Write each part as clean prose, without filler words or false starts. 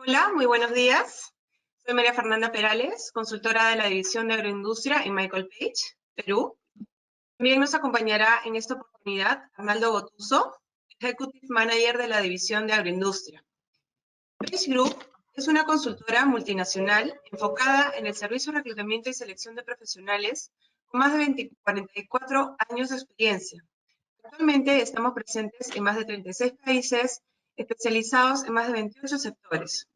Hola, muy buenos días. Soy María Fernanda Perales, consultora de la División de Agroindustria en Michael Page, Perú. También nos acompañará en esta oportunidad Arnaldo Gotuso, Executive Manager de la División de Agroindustria. Page Group es una consultora multinacional enfocada en el servicio de reclutamiento y selección de profesionales con más de 44 años de experiencia. Actualmente estamos presentes en más de 36 países, especializados en más de 28 sectores.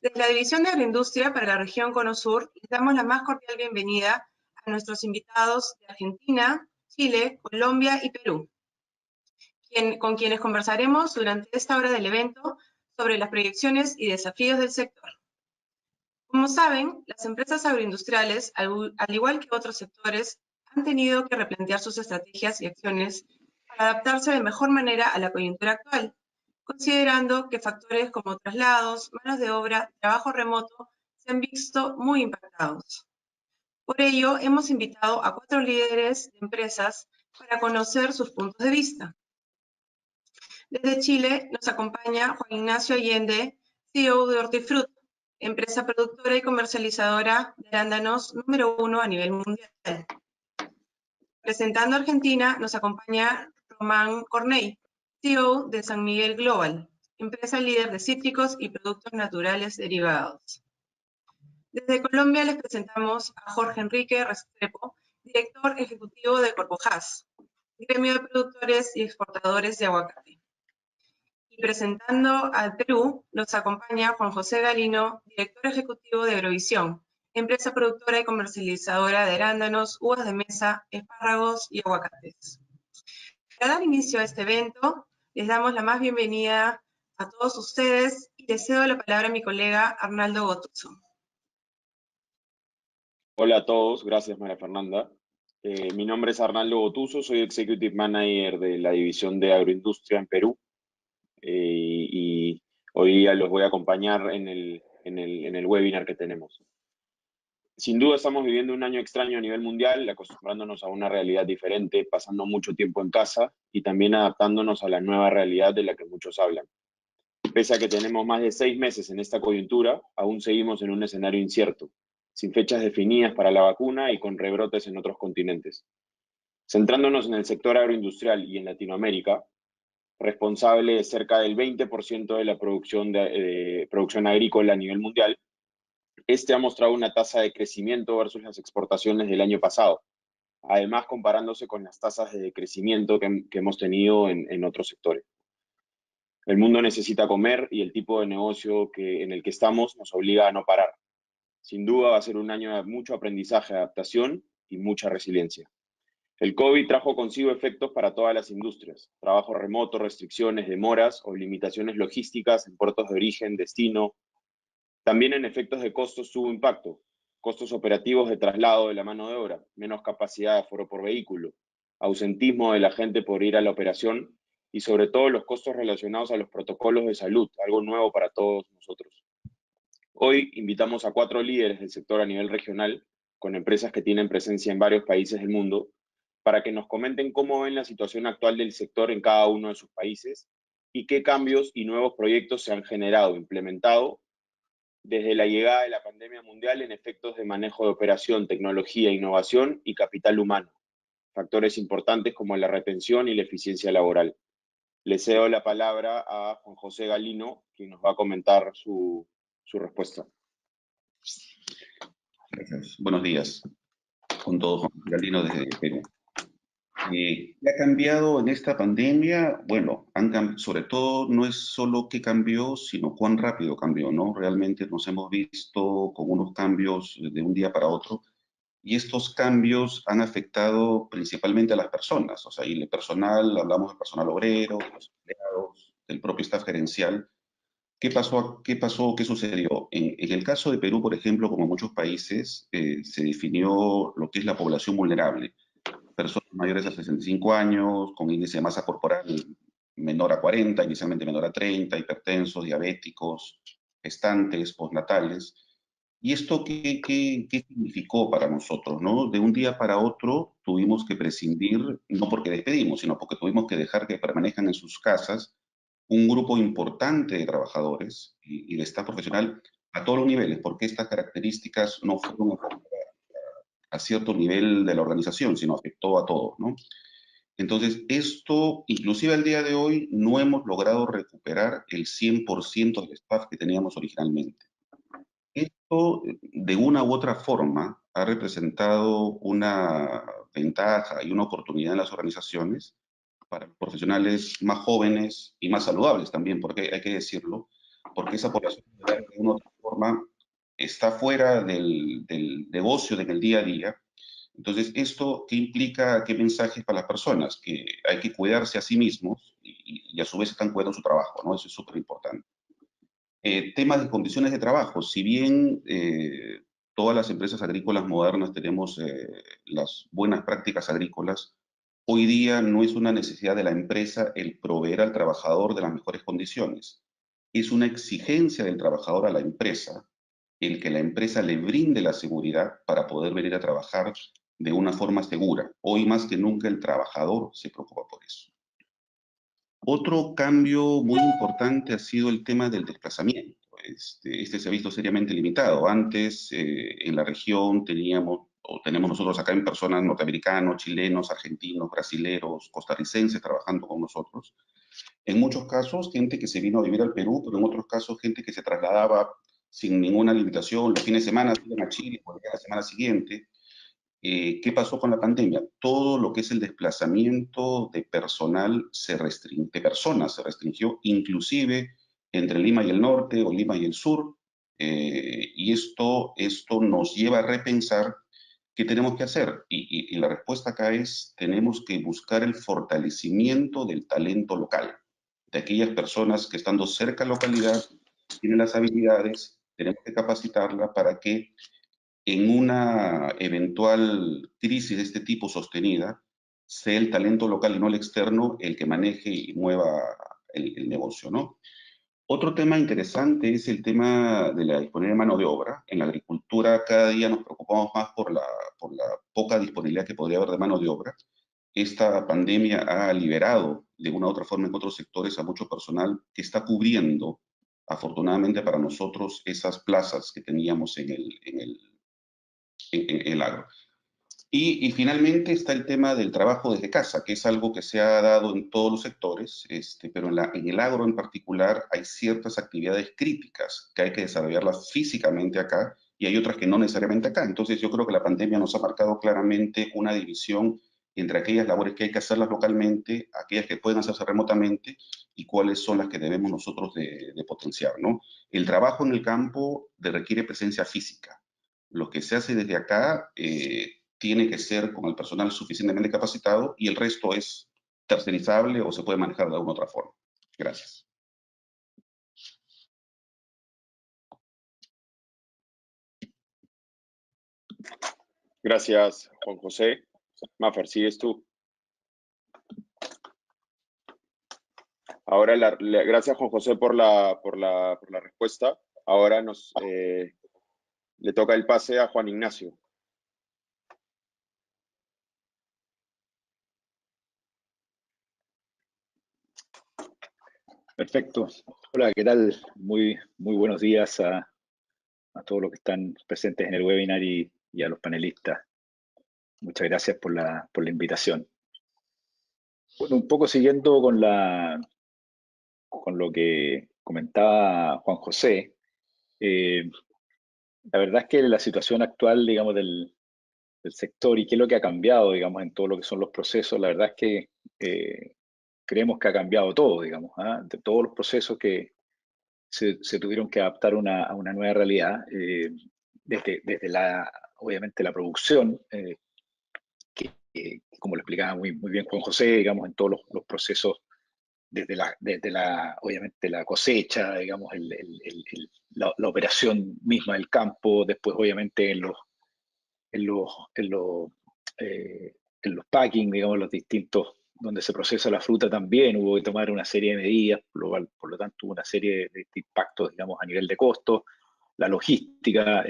Desde la División de Agroindustria para la región Cono Sur, les damos la más cordial bienvenida a nuestros invitados de Argentina, Chile, Colombia y Perú, con quienes conversaremos durante esta hora del evento sobre las proyecciones y desafíos del sector. Como saben, las empresas agroindustriales, al igual que otros sectores, han tenido que replantear sus estrategias y acciones para adaptarse de mejor manera a la coyuntura actual, considerando que factores como traslados, manos de obra, trabajo remoto se han visto muy impactados. Por ello, hemos invitado a 4 líderes de empresas para conocer sus puntos de vista. Desde Chile nos acompaña Juan Ignacio Allende, CEO de Hortifruti, empresa productora y comercializadora de arándanos número 1 a nivel mundial. Presentando a Argentina nos acompaña Román Corney, CEO de San Miguel Global, empresa líder de cítricos y productos naturales derivados. Desde Colombia les presentamos a Jorge Enrique Restrepo, director ejecutivo de Corpojás, gremio de productores y exportadores de aguacate. Y presentando al Perú, nos acompaña Juan José Galino, director ejecutivo de Agrovisión, empresa productora y comercializadora de arándanos, uvas de mesa, espárragos y aguacates. Para dar inicio a este evento, les damos la más bienvenida a todos ustedes y les cedo la palabra a mi colega Arnaldo Gotuso. Hola a todos, gracias María Fernanda. Mi nombre es Arnaldo Gotuso, soy Executive Manager de la División de Agroindustria en Perú y hoy día los voy a acompañar en el webinar que tenemos. Sin duda estamos viviendo un año extraño a nivel mundial, acostumbrándonos a una realidad diferente, pasando mucho tiempo en casa y también adaptándonos a la nueva realidad de la que muchos hablan. Pese a que tenemos más de 6 meses en esta coyuntura, aún seguimos en un escenario incierto, sin fechas definidas para la vacuna y con rebrotes en otros continentes. Centrándonos en el sector agroindustrial y en Latinoamérica, responsable de cerca del 20% de la producción agrícola a nivel mundial, este ha mostrado una tasa de crecimiento versus las exportaciones del año pasado, además comparándose con las tasas de crecimiento que hemos tenido en otros sectores. El mundo necesita comer y el tipo de negocio en el que estamos nos obliga a no parar. Sin duda va a ser un año de mucho aprendizaje, adaptación y mucha resiliencia. El COVID trajo consigo efectos para todas las industrias: trabajo remoto, restricciones, demoras o limitaciones logísticas en puertos de origen, destino. También en efectos de costos tuvo impacto: costos operativos de traslado de la mano de obra, menos capacidad de aforo por vehículo, ausentismo de la gente por ir a la operación y sobre todo los costos relacionados a los protocolos de salud, algo nuevo para todos nosotros. Hoy invitamos a 4 líderes del sector a nivel regional, con empresas que tienen presencia en varios países del mundo, para que nos comenten cómo ven la situación actual del sector en cada uno de sus países y qué cambios y nuevos proyectos se han generado, implementado desde la llegada de la pandemia mundial en efectos de manejo de operación, tecnología, innovación y capital humano, factores importantes como la retención y la eficiencia laboral. Le cedo la palabra a Juan José Galino, quien nos va a comentar su respuesta. Gracias. Buenos días. Con todo, Juan Galino desde Perú. ¿Qué ha cambiado en esta pandemia? Bueno, sobre todo no es solo qué cambió, sino cuán rápido cambió, ¿no? Realmente nos hemos visto con unos cambios de un día para otro y estos cambios han afectado principalmente a las personas. O sea, y el personal, hablamos del personal obrero, de los empleados, del propio staff gerencial. ¿Qué pasó? ¿Qué sucedió? En el caso de Perú, por ejemplo, como en muchos países, se definió lo que es la población vulnerable. Personas mayores a 65 años, con índice de masa corporal menor a 40, inicialmente menor a 30, hipertensos, diabéticos, gestantes, postnatales. ¿Y esto qué significó para nosotros, ¿no? De un día para otro tuvimos que prescindir, no porque despedimos, sino porque tuvimos que dejar que permanezcan en sus casas un grupo importante de trabajadores, y de staff profesional a todos los niveles, porque estas características no fueron a cierto nivel de la organización, sino afectó a todos, ¿no? Entonces, esto, inclusive al día de hoy, no hemos logrado recuperar el 100% del staff que teníamos originalmente. Esto, de una u otra forma, ha representado una ventaja y una oportunidad en las organizaciones para los profesionales más jóvenes y más saludables también, porque hay que decirlo, porque esa población de una u otra forma está fuera del negocio, del día a día. Entonces, ¿esto qué implica, qué mensajes para las personas? Que hay que cuidarse a sí mismos y a su vez están cuidando su trabajo, ¿no? Eso es súper importante. Temas de condiciones de trabajo. Si bien todas las empresas agrícolas modernas tenemos las buenas prácticas agrícolas, hoy día no es una necesidad de la empresa el proveer al trabajador de las mejores condiciones. Es una exigencia del trabajador a la empresa el que la empresa le brinde la seguridad para poder venir a trabajar de una forma segura. Hoy más que nunca el trabajador se preocupa por eso. Otro cambio muy importante ha sido el tema del desplazamiento. Este se ha visto seriamente limitado. Antes en la región tenemos nosotros acá en personas norteamericanos, chilenos, argentinos, brasileros, costarricenses trabajando con nosotros. En muchos casos gente que se vino a vivir al Perú, pero en otros casos gente que se trasladaba sin ninguna limitación. Los fines de semana se iban a Chile, volvían la semana siguiente. ¿Qué pasó con la pandemia? Todo lo que es el desplazamiento de personal de personas se restringió, inclusive entre Lima y el norte o Lima y el sur, y esto nos lleva a repensar qué tenemos que hacer. Y la respuesta acá es, tenemos que buscar el fortalecimiento del talento local, de aquellas personas que estando cerca de la localidad tienen las habilidades, tenemos que capacitarla para que en una eventual crisis de este tipo sostenida, sea el talento local y no el externo el que maneje y mueva el negocio, ¿no? Otro tema interesante es el tema de la disponibilidad de mano de obra. En la agricultura cada día nos preocupamos más por la poca disponibilidad que podría haber de mano de obra. Esta pandemia ha liberado de una u otra forma en otros sectores a mucho personal que está cubriendo, afortunadamente para nosotros, esas plazas que teníamos en el agro. Y finalmente está el tema del trabajo desde casa, que es algo que se ha dado en todos los sectores, pero en el agro en particular hay ciertas actividades críticas que hay que desarrollarlas físicamente acá y hay otras que no necesariamente acá. Entonces yo creo que la pandemia nos ha marcado claramente una división entre aquellas labores que hay que hacerlas localmente, aquellas que pueden hacerse remotamente y cuáles son las que debemos nosotros de potenciar, ¿no? El trabajo en el campo requiere presencia física. Lo que se hace desde acá tiene que ser con el personal suficientemente capacitado y el resto es tercerizable o se puede manejar de alguna otra forma. Gracias. Gracias, Juan José. Mafer, sigues tú. Ahora, gracias, Juan José, por la respuesta. Ahora le toca el pase a Juan Ignacio. Perfecto. Hola, ¿qué tal? Muy buenos días a todos los que están presentes en el webinar y a los panelistas. Muchas gracias por la invitación. Bueno, un poco siguiendo con lo que comentaba Juan José, la verdad es que la situación actual, digamos, del sector y qué es lo que ha cambiado, digamos, en todo lo que son los procesos, la verdad es que creemos que ha cambiado todo, digamos, de todos los procesos que se tuvieron que adaptar a una nueva realidad, desde obviamente la producción, que como lo explicaba muy bien Juan José, digamos, en todos los procesos, obviamente la cosecha, digamos, la operación misma del campo, después obviamente en los packing, digamos, los distintos, donde se procesa la fruta también, hubo que tomar una serie de medidas, por lo tanto hubo una serie de impactos, digamos, a nivel de costos. La logística,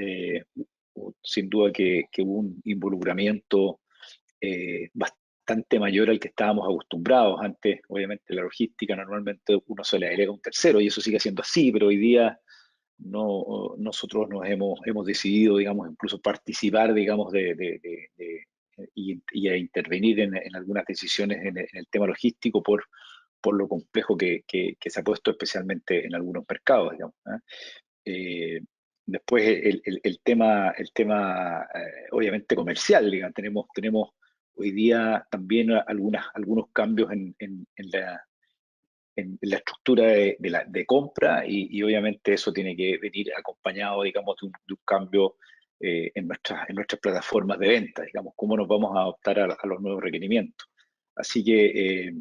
sin duda que hubo un involucramiento bastante mayor al que estábamos acostumbrados. Antes, obviamente, la logística normalmente uno se le agrega un tercero, y eso sigue siendo así, pero hoy día nosotros hemos decidido, digamos, incluso participar, digamos, y a intervenir en algunas decisiones en el tema logístico por lo complejo que se ha puesto especialmente en algunos mercados, digamos. Después el tema obviamente comercial, digamos, tenemos hoy día también algunos cambios en la estructura de compra y obviamente eso tiene que venir acompañado, digamos, de un cambio en nuestras plataformas de venta, digamos, cómo nos vamos a adaptar a los nuevos requerimientos. Así que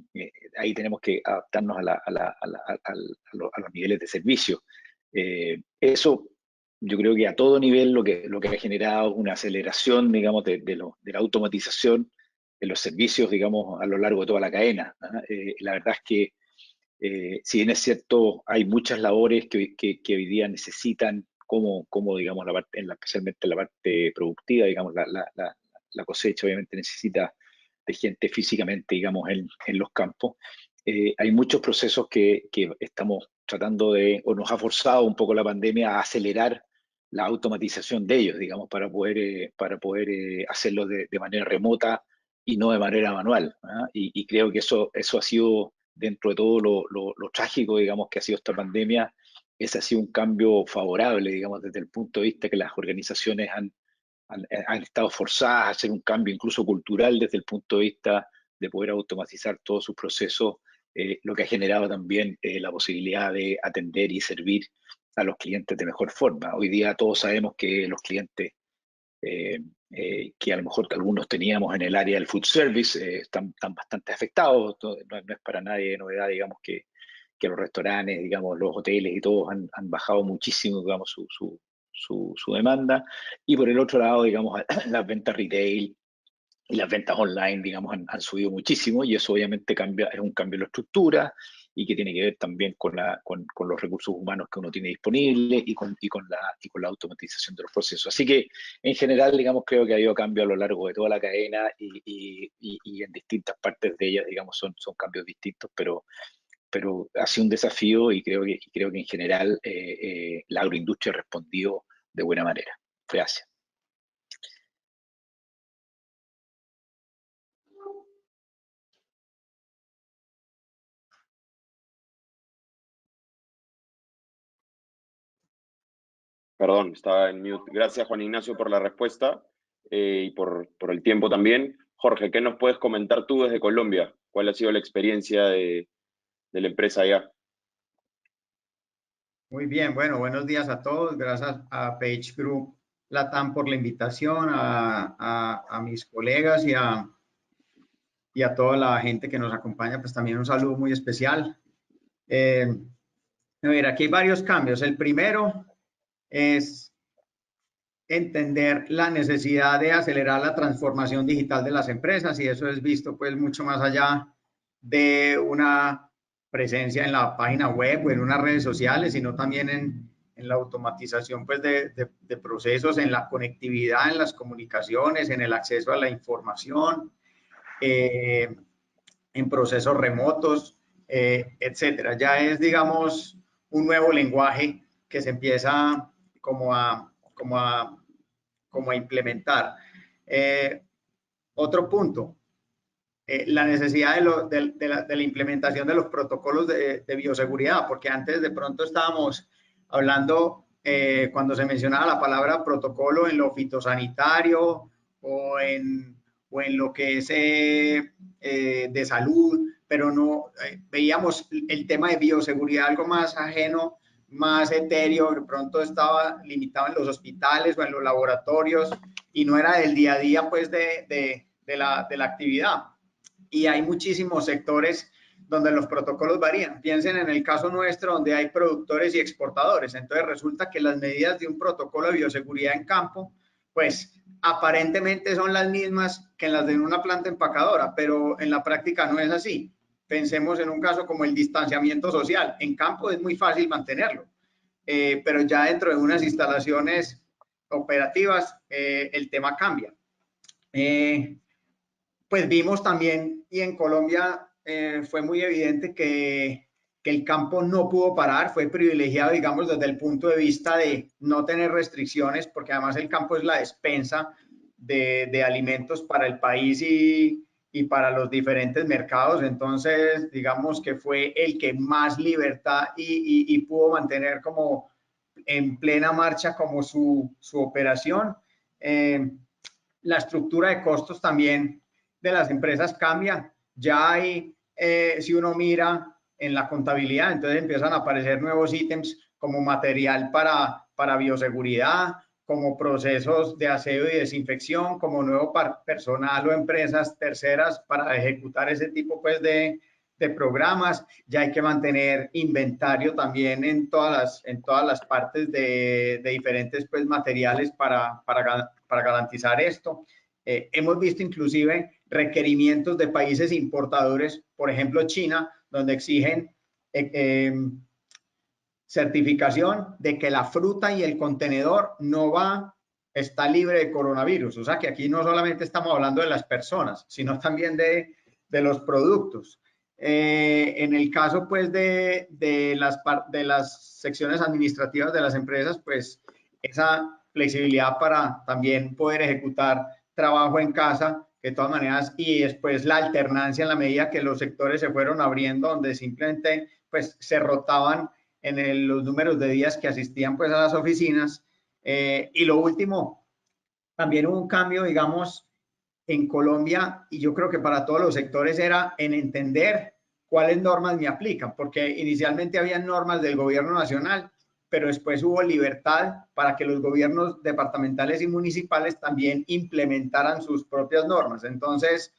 ahí tenemos que adaptarnos a los niveles de servicio. Eso yo creo que a todo nivel lo que ha generado una aceleración, digamos, de la automatización en los servicios, digamos, a lo largo de toda la cadena. La verdad es que si bien es cierto, hay muchas labores que hoy día necesitan, como digamos, especialmente la parte productiva, digamos, la cosecha obviamente necesita de gente físicamente, digamos, en los campos. Hay muchos procesos que estamos tratando o nos ha forzado un poco la pandemia a acelerar la automatización de ellos, digamos, para poder hacerlo de manera remota y no de manera manual. Y creo que eso ha sido, dentro de todo lo trágico, digamos, que ha sido esta pandemia, ese ha sido un cambio favorable, digamos, desde el punto de vista que las organizaciones han estado forzadas a hacer un cambio incluso cultural desde el punto de vista de poder automatizar todos sus procesos, lo que ha generado también la posibilidad de atender y servir a los clientes de mejor forma. Hoy día todos sabemos que los clientes que a lo mejor algunos teníamos en el área del food service están bastante afectados. No es para nadie novedad, digamos, que los restaurantes, digamos, los hoteles y todos han bajado muchísimo, digamos, su demanda. Y por el otro lado, digamos, las ventas retail y las ventas online, digamos, han subido muchísimo, y eso obviamente es un cambio en la estructura y que tiene que ver también con los recursos humanos que uno tiene disponibles y con la automatización de los procesos. Así que, en general, digamos, creo que ha habido cambios a lo largo de toda la cadena y en distintas partes de ellas, digamos, son cambios distintos, pero ha sido un desafío y creo que en general la agroindustria ha respondido de buena manera. Gracias. Perdón, estaba en mute. Gracias, Juan Ignacio, por la respuesta y por el tiempo también. Jorge, ¿qué nos puedes comentar tú desde Colombia? ¿Cuál ha sido la experiencia de la empresa allá? Muy bien, bueno, buenos días a todos. Gracias a Page Group Latam por la invitación, a mis colegas y a toda la gente que nos acompaña, pues también un saludo muy especial. A ver, aquí hay varios cambios. El primero es entender la necesidad de acelerar la transformación digital de las empresas, y eso es visto pues mucho más allá de una presencia en la página web o en unas redes sociales, sino también en la automatización pues de procesos, en la conectividad, en las comunicaciones, en el acceso a la información, en procesos remotos, etcétera. Ya es, digamos, un nuevo lenguaje que se empieza como a implementar. Otro punto, la necesidad de la implementación de los protocolos de bioseguridad, porque antes de pronto estábamos hablando, cuando se mencionaba la palabra protocolo, en lo fitosanitario o en lo que es de salud, pero no veíamos el tema de bioseguridad algo más ajeno, más etéreo, de pronto estaba limitado en los hospitales o en los laboratorios y no era del día a día pues de la actividad. Y hay muchísimos sectores donde los protocolos varían. Piensen en el caso nuestro, donde hay productores y exportadores. Entonces resulta que las medidas de un protocolo de bioseguridad en campo, pues aparentemente son las mismas que las de una planta empacadora, pero en la práctica no es así. Pensemos en un caso como el distanciamiento social. En campo es muy fácil mantenerlo, pero ya dentro de unas instalaciones operativas el tema cambia. Pues vimos también, y en Colombia fue muy evidente que que el campo no pudo parar, fue privilegiado, digamos, desde el punto de vista de no tener restricciones, porque además el campo es la despensa de alimentos para el país y para los diferentes mercados. Entonces, digamos que fue el que más libertad y pudo mantener como en plena marcha como su operación. La estructura de costos también de las empresas cambia. Ya hay, si uno mira en la contabilidad, entonces empiezan a aparecer nuevos ítems como material para bioseguridad, como procesos de aseo y desinfección, como nuevo personal o empresas terceras para ejecutar ese tipo pues de programas. Ya hay que mantener inventario también en todas las partes de diferentes pues materiales para garantizar esto. Hemos visto inclusive requerimientos de países importadores, por ejemplo China, donde exigen certificación de que la fruta y el contenedor está libre de coronavirus. O sea que aquí no solamente estamos hablando de las personas, sino también de los productos. En el caso pues de las secciones administrativas de las empresas, pues esa flexibilidad para también poder ejecutar trabajo en casa, de todas maneras, y después la alternancia en la medida que los sectores se fueron abriendo, donde simplemente pues se rotaban en los números de días que asistían pues a las oficinas. Y lo último, también hubo un cambio, digamos, en Colombia, y yo creo que para todos los sectores era en entender cuáles normas me aplican, porque inicialmente había normas del gobierno nacional, pero después hubo libertad para que los gobiernos departamentales y municipales también implementaran sus propias normas. Entonces,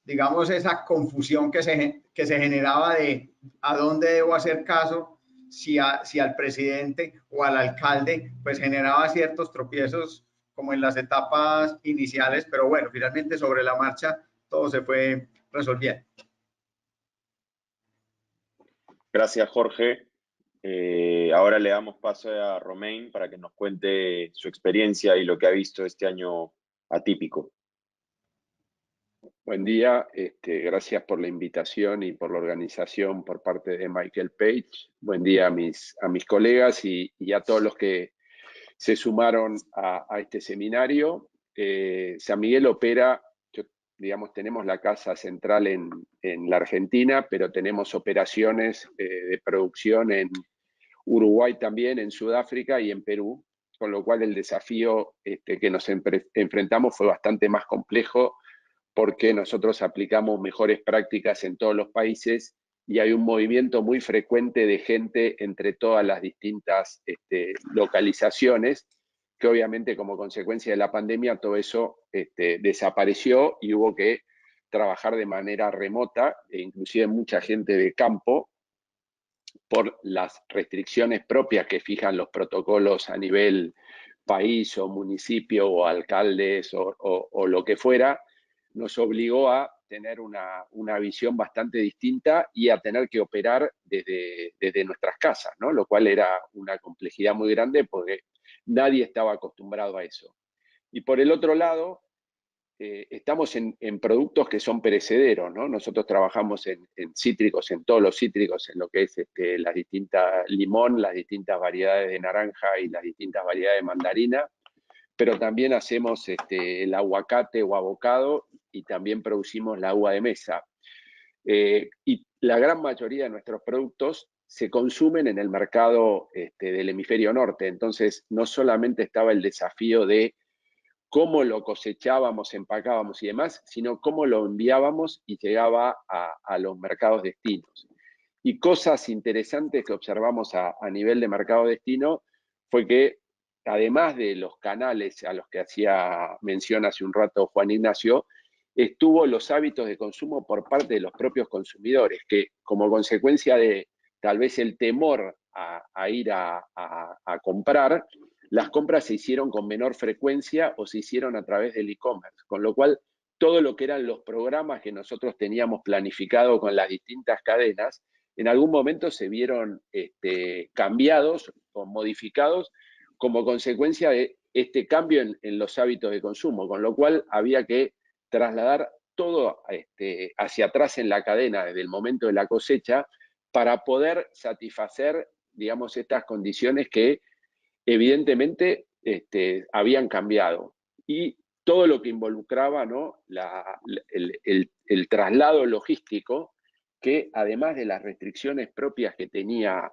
digamos, esa confusión que se generaba de a dónde debo hacer caso, si al presidente o al alcalde, pues generaba ciertos tropiezos como en las etapas iniciales, pero bueno, finalmente sobre la marcha todo se fue resolviendo. Gracias, Jorge. Ahora le damos paso a Romain para que nos cuente su experiencia y lo que ha visto este año atípico. Buen día, gracias por la invitación y por la organización por parte de Michael Page. Buen día a mis colegas y a todos los que se sumaron a este seminario. San Miguel opera, digamos, tenemos la casa central en la Argentina, pero tenemos operaciones de producción en Uruguay también, en Sudáfrica y en Perú, con lo cual el desafío que nos enfrentamos fue bastante más complejo porque nosotros aplicamos mejores prácticas en todos los países y hay un movimiento muy frecuente de gente entre todas las distintas localizaciones, que obviamente como consecuencia de la pandemia todo eso desapareció y hubo que trabajar de manera remota, e inclusive mucha gente de campo, por las restricciones propias que fijan los protocolos a nivel país o municipio o alcaldes o lo que fuera, nos obligó a tener una visión bastante distinta y a tener que operar desde nuestras casas, ¿no? Lo cual era una complejidad muy grande porque nadie estaba acostumbrado a eso. Y por el otro lado, estamos en productos que son perecederos, ¿no? Nosotros trabajamos en cítricos, en todos los cítricos, en lo que es las distintas limón, las distintas variedades de naranja y las distintas variedades de mandarina, pero también hacemos el aguacate o avocado y también producimos la uva de mesa. Y la gran mayoría de nuestros productos se consumen en el mercado del hemisferio norte. Entonces, no solamente estaba el desafío de cómo lo cosechábamos, empacábamos y demás, sino cómo lo enviábamos y llegaba a los mercados destinos. Y cosas interesantes que observamos a nivel de mercado destino fue que, además de los canales a los que hacía mención hace un rato Juan Ignacio, estuvo los hábitos de consumo por parte de los propios consumidores, que como consecuencia de tal vez el temor a ir a comprar, las compras se hicieron con menor frecuencia o se hicieron a través del e-commerce, con lo cual todo lo que eran los programas que nosotros teníamos planificado con las distintas cadenas, en algún momento se vieron cambiados o modificados como consecuencia de este cambio en los hábitos de consumo, con lo cual había que trasladar todo hacia atrás en la cadena desde el momento de la cosecha para poder satisfacer, digamos, estas condiciones que evidentemente habían cambiado. Y todo lo que involucraba, ¿no?, el traslado logístico, que además de las restricciones propias que tenía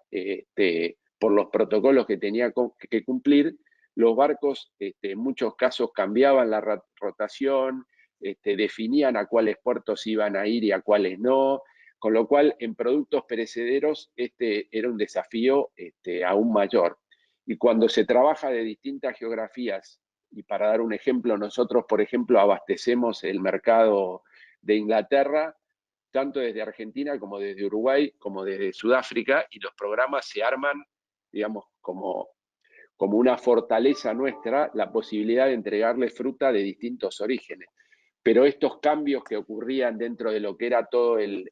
por los protocolos que tenía que cumplir, los barcos en muchos casos cambiaban la rotación, definían a cuáles puertos iban a ir y a cuáles no, con lo cual en productos perecederos era un desafío aún mayor. Y cuando se trabaja de distintas geografías, y para dar un ejemplo, nosotros, por ejemplo, abastecemos el mercado de Inglaterra, tanto desde Argentina como desde Uruguay, como desde Sudáfrica, y los programas se arman, digamos, como una fortaleza nuestra, la posibilidad de entregarle fruta de distintos orígenes. Pero estos cambios que ocurrían dentro de lo que era todo el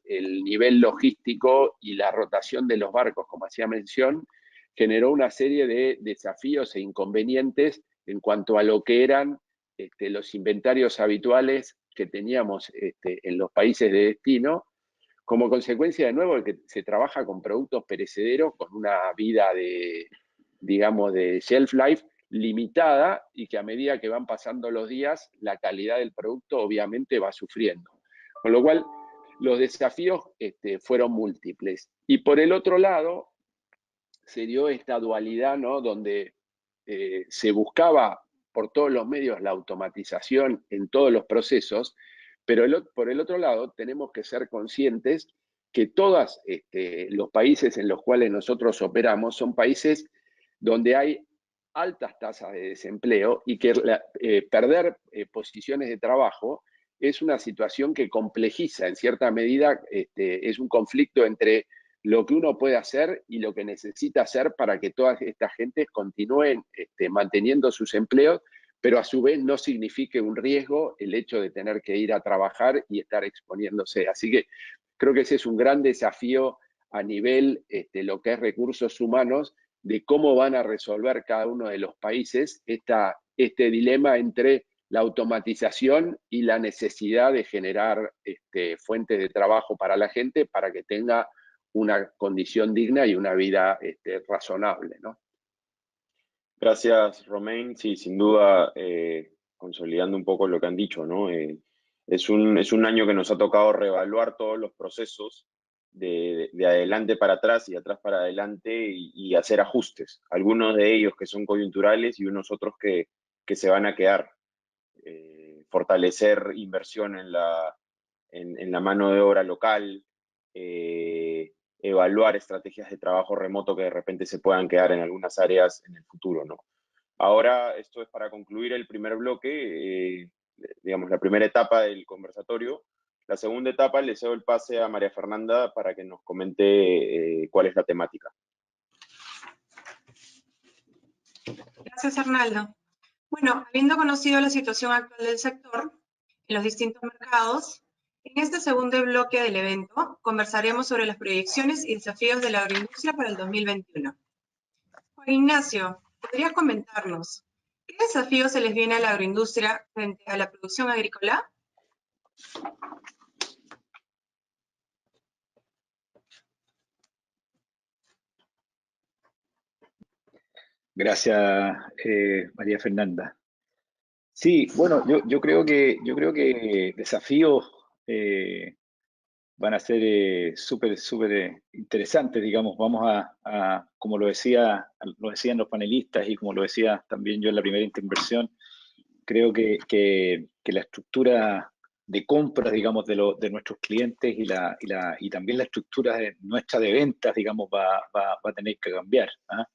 nivel logístico y la rotación de los barcos, como hacía mención, generó una serie de desafíos e inconvenientes en cuanto a lo que eran los inventarios habituales que teníamos en los países de destino, como consecuencia de nuevo de que se trabaja con productos perecederos con una vida de, digamos, de shelf life limitada, y que a medida que van pasando los días, la calidad del producto obviamente va sufriendo. Con lo cual, los desafíos fueron múltiples. Y por el otro lado, se dio esta dualidad, ¿no?, donde se buscaba por todos los medios la automatización en todos los procesos, pero por el otro lado tenemos que ser conscientes que todos los países en los cuales nosotros operamos son países donde hay altas tasas de desempleo, y que perder posiciones de trabajo es una situación que complejiza en cierta medida, es un conflicto entre lo que uno puede hacer y lo que necesita hacer para que todas estas gentes continúen manteniendo sus empleos, pero a su vez no signifique un riesgo el hecho de tener que ir a trabajar y estar exponiéndose. Así que creo que ese es un gran desafío a nivel lo que es recursos humanos, de cómo van a resolver cada uno de los países este dilema entre la automatización y la necesidad de generar fuentes de trabajo para la gente, para que tenga una condición digna y una vida razonable, ¿no? Gracias, Romain. Sí, sin duda, consolidando un poco lo que han dicho, ¿no? Es un año que nos ha tocado reevaluar todos los procesos de adelante para atrás y de atrás para adelante, y hacer ajustes. Algunos de ellos que son coyunturales y unos otros que se van a quedar. Fortalecer inversión en la mano de obra local, evaluar estrategias de trabajo remoto que de repente se puedan quedar en algunas áreas en el futuro, ¿no? Ahora, esto es para concluir el primer bloque, digamos, la primera etapa del conversatorio. La segunda etapa le cedo el pase a María Fernanda para que nos comente cuál es la temática. Gracias, Arnaldo. Bueno, habiendo conocido la situación actual del sector en los distintos mercados, en este segundo bloque del evento conversaremos sobre las proyecciones y desafíos de la agroindustria para el 2021. Juan Ignacio, ¿podrías comentarnos qué desafíos se les viene a la agroindustria frente a la producción agrícola? Gracias, María Fernanda. Sí, bueno, yo creo que desafíos van a ser súper interesantes, digamos. Vamos a, como lo decían los panelistas y como lo decía también yo en la primera intervención, creo que la estructura de compras, digamos, de nuestros clientes y también la estructura nuestra de ventas, digamos, va a tener que cambiar, ¿ah?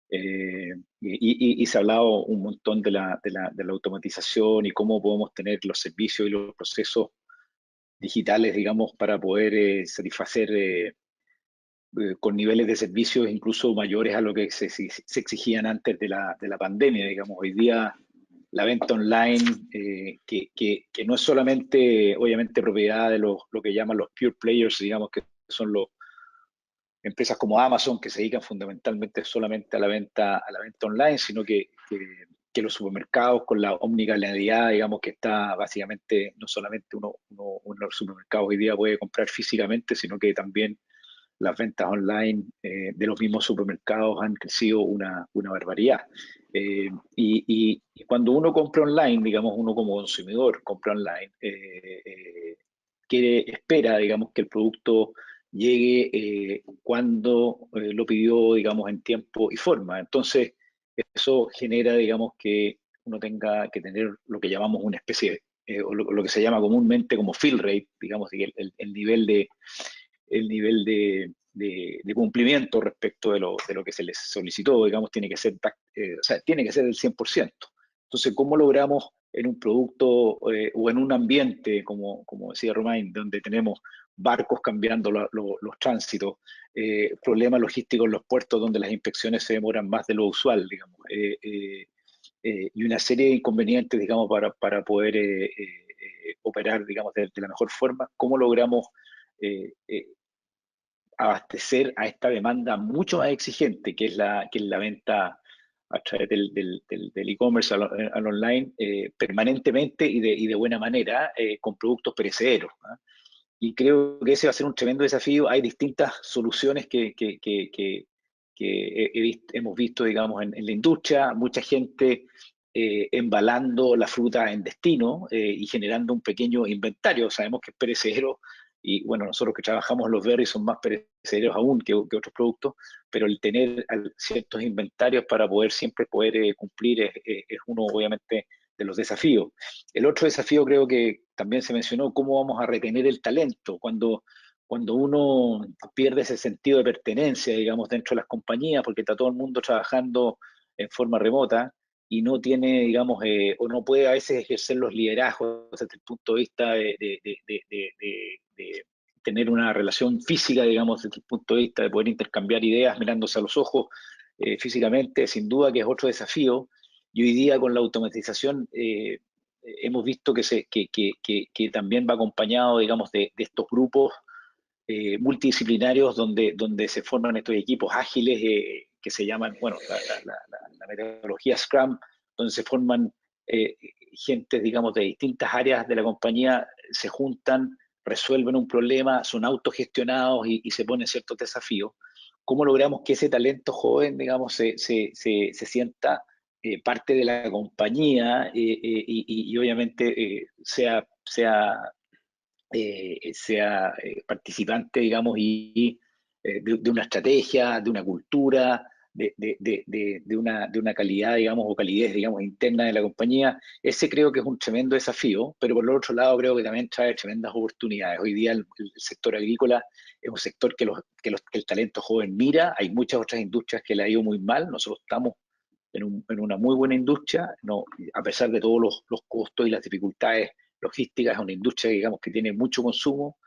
Y se ha hablado un montón de la automatización y cómo podemos tener los servicios y los procesos digitales, digamos, para poder satisfacer con niveles de servicios incluso mayores a lo que se exigían antes de la pandemia, digamos. Hoy día la venta online, que no es solamente, obviamente, propiedad de lo que llaman los pure players, digamos, que son empresas como Amazon, que se dedican fundamentalmente solamente a la venta online, sino que los supermercados con la omnicanalidad, digamos, que está básicamente, no solamente uno en los supermercados hoy día puede comprar físicamente, sino que también las ventas online de los mismos supermercados han crecido una barbaridad. Y cuando uno compra online, digamos, uno como consumidor compra online, espera, digamos, que el producto llegue cuando lo pidió, digamos, en tiempo y forma. Entonces, eso genera, digamos, que uno tenga que tener lo que llamamos una especie, o lo que se llama comúnmente como fill rate, digamos, el nivel de cumplimiento respecto de lo que se les solicitó, digamos, tiene que ser, o sea, tiene que ser del 100%. Entonces, ¿cómo logramos en un producto o en un ambiente, como decía Romain, donde tenemos barcos cambiando los tránsitos, problemas logísticos en los puertos donde las inspecciones se demoran más de lo usual, digamos, y una serie de inconvenientes, digamos, para poder operar, digamos, de la mejor forma? ¿Cómo logramos abastecer a esta demanda mucho más exigente que es la venta a través del e-commerce al online permanentemente y de buena manera con productos perecederos, ¿no? Y creo que ese va a ser un tremendo desafío. Hay distintas soluciones que hemos visto, digamos, en la industria, mucha gente embalando la fruta en destino y generando un pequeño inventario. Sabemos que es perecedero y, bueno, nosotros que trabajamos los berries son más perecederos aún que otros productos, pero el tener ciertos inventarios para siempre poder cumplir es uno, obviamente, de los desafíos. El otro desafío creo que también se mencionó, cómo vamos a retener el talento cuando uno pierde ese sentido de pertenencia, digamos, dentro de las compañías, porque está todo el mundo trabajando en forma remota y no tiene, digamos, o no puede a veces ejercer los liderazgos desde el punto de vista de tener una relación física, digamos, desde el punto de vista de poder intercambiar ideas mirándose a los ojos físicamente, sin duda que es otro desafío. Y hoy día con la automatización hemos visto que también va acompañado, digamos, de estos grupos multidisciplinarios donde se forman estos equipos ágiles que se llaman, bueno, la metodología Scrum, donde se forman gentes, digamos, de distintas áreas de la compañía, se juntan, resuelven un problema, son autogestionados y se ponen ciertos desafíos. ¿Cómo logramos que ese talento joven, digamos, se sienta parte de la compañía y obviamente sea participante, digamos, de una estrategia, de una cultura, de una calidad, digamos, o calidez, digamos, interna de la compañía? Ese creo que es un tremendo desafío, pero por el otro lado creo que también trae tremendas oportunidades. Hoy día el sector agrícola es un sector que el talento joven mira. Hay muchas otras industrias que le ha ido muy mal. Nosotros estamos en una muy buena industria, no, a pesar de todos los costos y las dificultades logísticas. Es una industria, digamos, que tiene mucho consumo.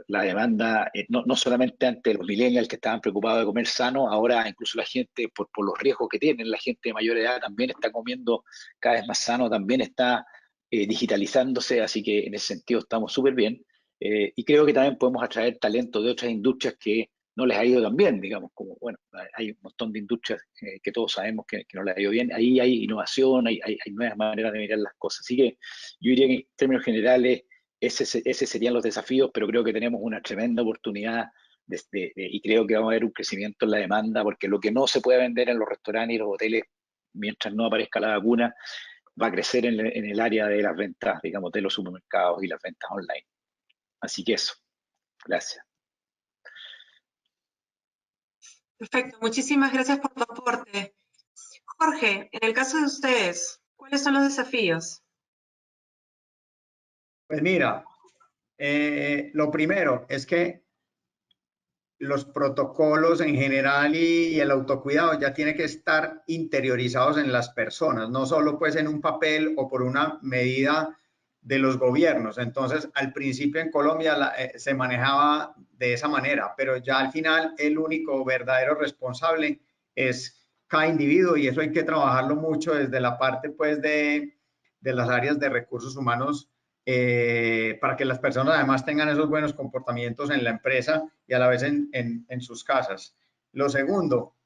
La demanda, no solamente ante los millennials que estaban preocupados de comer sano, ahora incluso la gente, por los riesgos que tienen, la gente de mayor edad también está comiendo cada vez más sano, también está digitalizándose, así que en ese sentido estamos súper bien. Y creo que también podemos atraer talento de otras industrias que no les ha ido tan bien, digamos, como, bueno, hay un montón de industrias que todos sabemos que no les ha ido bien. Ahí hay innovación, hay nuevas maneras de mirar las cosas. Así que yo diría que en términos generales ese serían los desafíos, pero creo que tenemos una tremenda oportunidad y creo que vamos a ver un crecimiento en la demanda, porque lo que no se puede vender en los restaurantes y los hoteles mientras no aparezca la vacuna va a crecer en el área de las ventas, digamos, de los supermercados y las ventas online. Así que eso. Gracias. Perfecto, muchísimas gracias por tu aporte. Jorge, en el caso de ustedes, ¿cuáles son los desafíos? Pues mira, lo primero es que los protocolos en general y el autocuidado ya tiene que estar interiorizados en las personas, no solo pues en un papel o por una medida de los gobiernos. Entonces, al principio en Colombia se manejaba de esa manera, pero ya al final el único verdadero responsable es cada individuo, y eso hay que trabajarlo mucho desde la parte pues de las áreas de recursos humanos, para que las personas además tengan esos buenos comportamientos en la empresa y a la vez en sus casas. Lo segundo,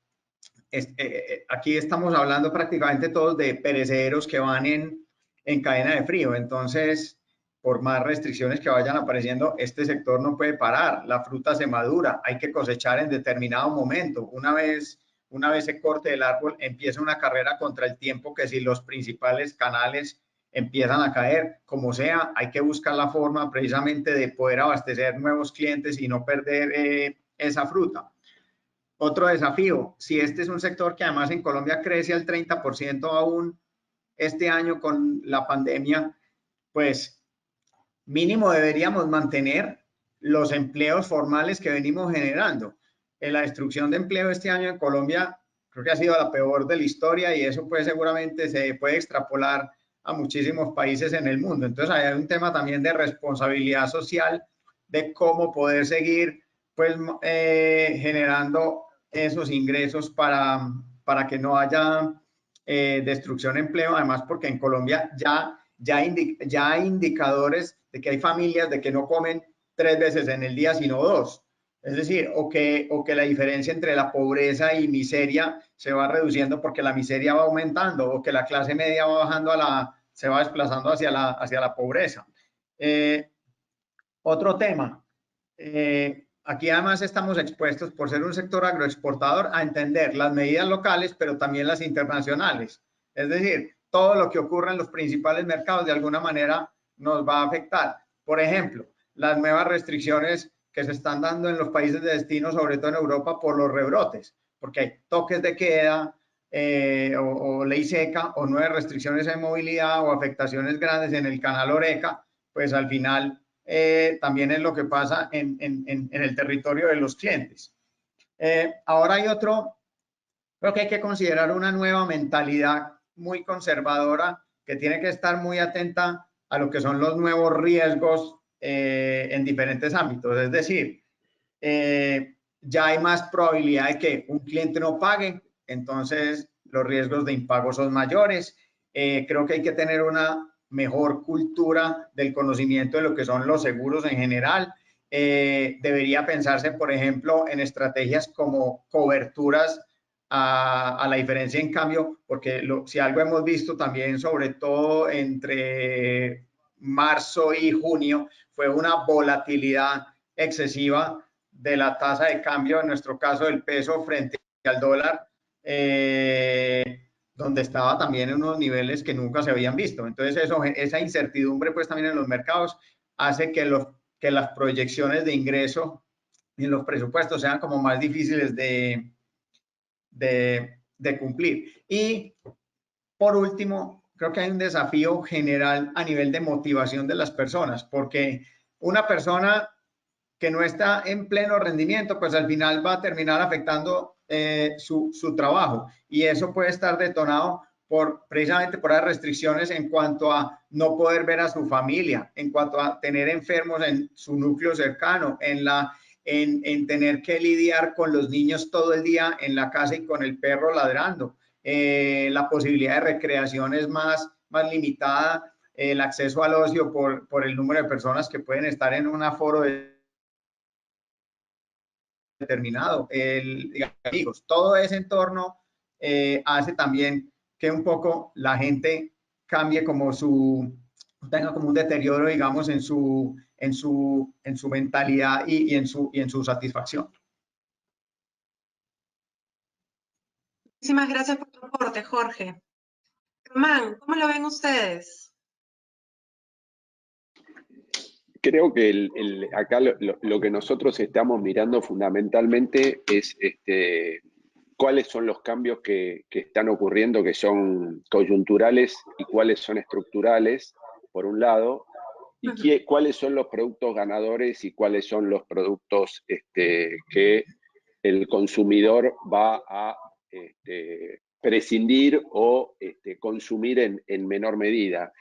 aquí estamos hablando prácticamente todos de perecederos que van en cadena de frío. Entonces, por más restricciones que vayan apareciendo, este sector no puede parar. La fruta se madura, hay que cosechar en determinado momento. Una vez se corte el árbol, empieza una carrera contra el tiempo, que si los principales canales empiezan a caer, como sea, hay que buscar la forma precisamente de poder abastecer nuevos clientes y no perder esa fruta. Otro desafío, si este es un sector que además en Colombia crece al 30% aún este año con la pandemia, pues mínimo deberíamos mantener los empleos formales que venimos generando. En la destrucción de empleo este año en Colombia creo que ha sido la peor de la historia y eso pues seguramente se puede extrapolar a muchísimos países en el mundo. Entonces hay un tema también de responsabilidad social, de cómo poder seguir pues generando esos ingresos para que no haya destrucción de empleo, además porque en Colombia ya hay indicadores de que hay familias de que no comen 3 veces en el día, sino 2. Es decir, o que la diferencia entre la pobreza y miseria se va reduciendo porque la miseria va aumentando, o que la clase media va bajando se va desplazando hacia la pobreza. Otro tema. Aquí además estamos expuestos, por ser un sector agroexportador, a entender las medidas locales, pero también las internacionales. Es decir, todo lo que ocurre en los principales mercados de alguna manera nos va a afectar. Por ejemplo, las nuevas restricciones que se están dando en los países de destino, sobre todo en Europa, por los rebrotes, porque hay toques de queda o ley seca o nuevas restricciones de movilidad o afectaciones grandes en el canal Horeca, pues al final también es lo que pasa en el territorio de los clientes. Ahora hay otro, creo que hay que considerar una nueva mentalidad muy conservadora que tiene que estar muy atenta a lo que son los nuevos riesgos en diferentes ámbitos. Es decir, ya hay más probabilidad de que un cliente no pague, entonces los riesgos de impago son mayores. Creo que hay que tener una mejor cultura del conocimiento de lo que son los seguros en general. Debería pensarse, por ejemplo, en estrategias como coberturas a la diferencia en cambio, porque si algo hemos visto también, sobre todo entre marzo y junio, fue una volatilidad excesiva de la tasa de cambio, en nuestro caso del peso frente al dólar, donde estaba también en unos niveles que nunca se habían visto. Entonces esa incertidumbre pues también en los mercados hace que las proyecciones de ingreso y los presupuestos sean como más difíciles de cumplir. Y por último, creo que hay un desafío general a nivel de motivación de las personas, porque una persona que no está en pleno rendimiento, pues al final va a terminar afectando su trabajo, y eso puede estar detonado precisamente por las restricciones en cuanto a no poder ver a su familia, en cuanto a tener enfermos en su núcleo cercano, en tener que lidiar con los niños todo el día en la casa y con el perro ladrando. La posibilidad de recreación es más limitada, el acceso al ocio por el número de personas que pueden estar en un aforo determinado, amigos, todo ese entorno hace también que un poco la gente cambie como tenga como un deterioro, digamos, en su mentalidad y en su satisfacción. Muchísimas gracias por tu aporte, Jorge. Román, ¿cómo lo ven ustedes? Creo que acá lo que nosotros estamos mirando fundamentalmente es cuáles son los cambios que están ocurriendo, que son coyunturales, y cuáles son estructurales, por un lado, y cuáles son los productos ganadores y cuáles son los productos que el consumidor va a prescindir o consumir en menor medida.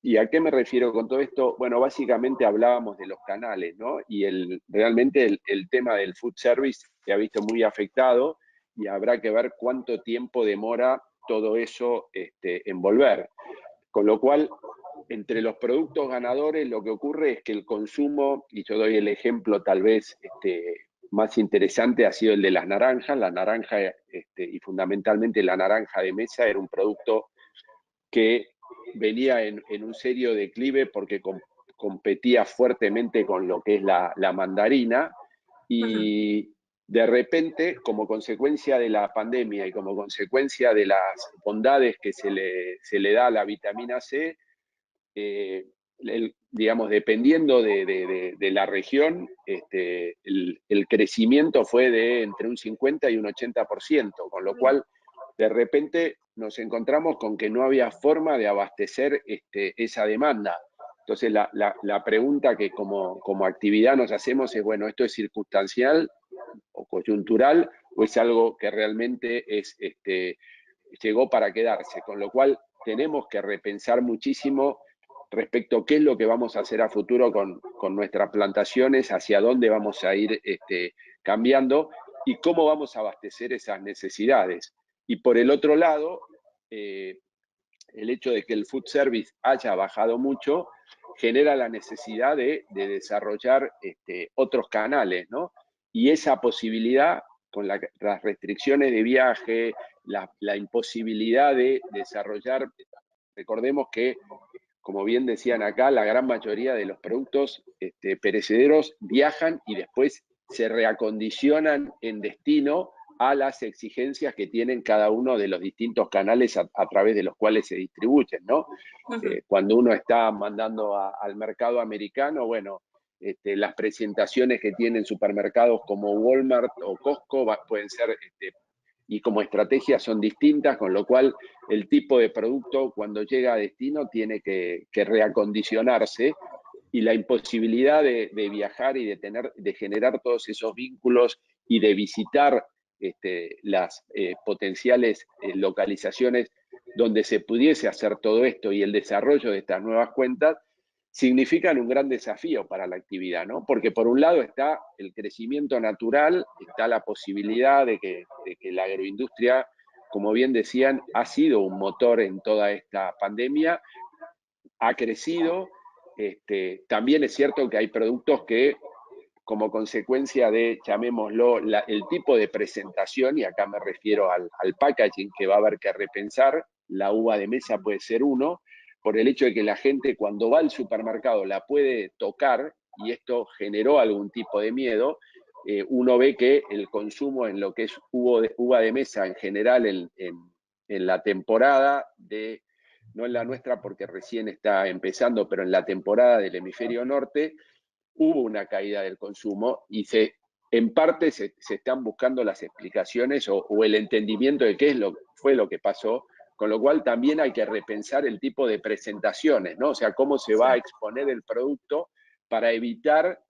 ¿Y a qué me refiero con todo esto? Bueno, básicamente hablábamos de los canales, ¿no? Y realmente el tema del food service se ha visto muy afectado, y habrá que ver cuánto tiempo demora todo eso en volver. Con lo cual, entre los productos ganadores, lo que ocurre es que el consumo, y yo doy el ejemplo tal vez más interesante, ha sido el de las naranjas. La naranja, y fundamentalmente la naranja de mesa, era un producto que venía en un serio declive porque competía fuertemente con lo que es la mandarina, y de repente, como consecuencia de la pandemia y como consecuencia de las bondades que se le da a la vitamina C, digamos, dependiendo de la región, el crecimiento fue de entre un 50 y un 80%, con lo cual de repente nos encontramos con que no había forma de abastecer esa demanda. Entonces la pregunta que como actividad nos hacemos es, bueno, ¿esto es circunstancial o coyuntural o es algo que realmente llegó para quedarse? Con lo cual tenemos que repensar muchísimo respecto a qué es lo que vamos a hacer a futuro con nuestras plantaciones, hacia dónde vamos a ir cambiando y cómo vamos a abastecer esas necesidades. Y por el otro lado, el hecho de que el food service haya bajado mucho genera la necesidad de desarrollar otros canales, ¿no? Y esa posibilidad, con las restricciones de viaje, la imposibilidad de desarrollar, recordemos que, como bien decían acá, la gran mayoría de los productos perecederos viajan y después se reacondicionan en destino a las exigencias que tienen cada uno de los distintos canales a través de los cuales se distribuyen, ¿no? Cuando uno está mandando al mercado americano, bueno, las presentaciones que tienen supermercados como Walmart o Costco pueden ser, y como estrategias son distintas, con lo cual el tipo de producto cuando llega a destino tiene que reacondicionarse, y la imposibilidad de viajar y de generar todos esos vínculos y de visitar las potenciales localizaciones donde se pudiese hacer todo esto y el desarrollo de estas nuevas cuentas, significan un gran desafío para la actividad, ¿no? Porque por un lado está el crecimiento natural, está la posibilidad de que la agroindustria, como bien decían, ha sido un motor en toda esta pandemia, ha crecido. También es cierto que hay productos que, como consecuencia de, llamémoslo, el tipo de presentación, y acá me refiero al packaging que va a haber que repensar, la uva de mesa puede ser uno, por el hecho de que la gente cuando va al supermercado la puede tocar, y esto generó algún tipo de miedo. Uno ve que el consumo en lo que es uva de mesa en general en la temporada no en la nuestra porque recién está empezando, pero en la temporada del hemisferio norte, hubo una caída del consumo y en parte se están buscando las explicaciones o el entendimiento de qué fue lo que pasó, con lo cual también hay que repensar el tipo de presentaciones, ¿no? O sea, cómo se va a exponer el producto para evitar,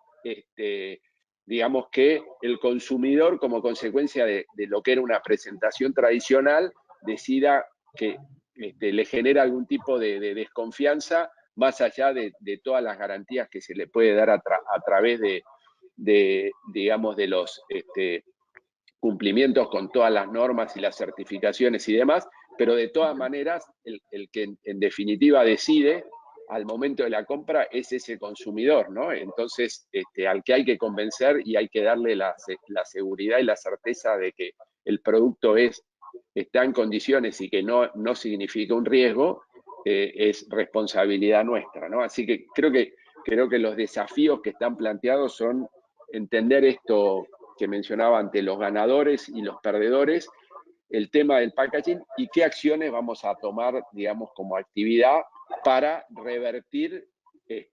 digamos, que el consumidor, como consecuencia de lo que era una presentación tradicional, decida que le genera algún tipo de desconfianza, más allá de todas las garantías que se le puede dar a través digamos, de los cumplimientos con todas las normas y las certificaciones y demás, pero de todas maneras, el que en definitiva decide al momento de la compra es ese consumidor, ¿no? Entonces, al que hay que convencer y hay que darle la seguridad y la certeza de que el producto está en condiciones y que no significa un riesgo, es responsabilidad nuestra, ¿no? Así que creo que los desafíos que están planteados son entender esto que mencionaba ante los ganadores y los perdedores, el tema del packaging y qué acciones vamos a tomar, digamos, como actividad para revertir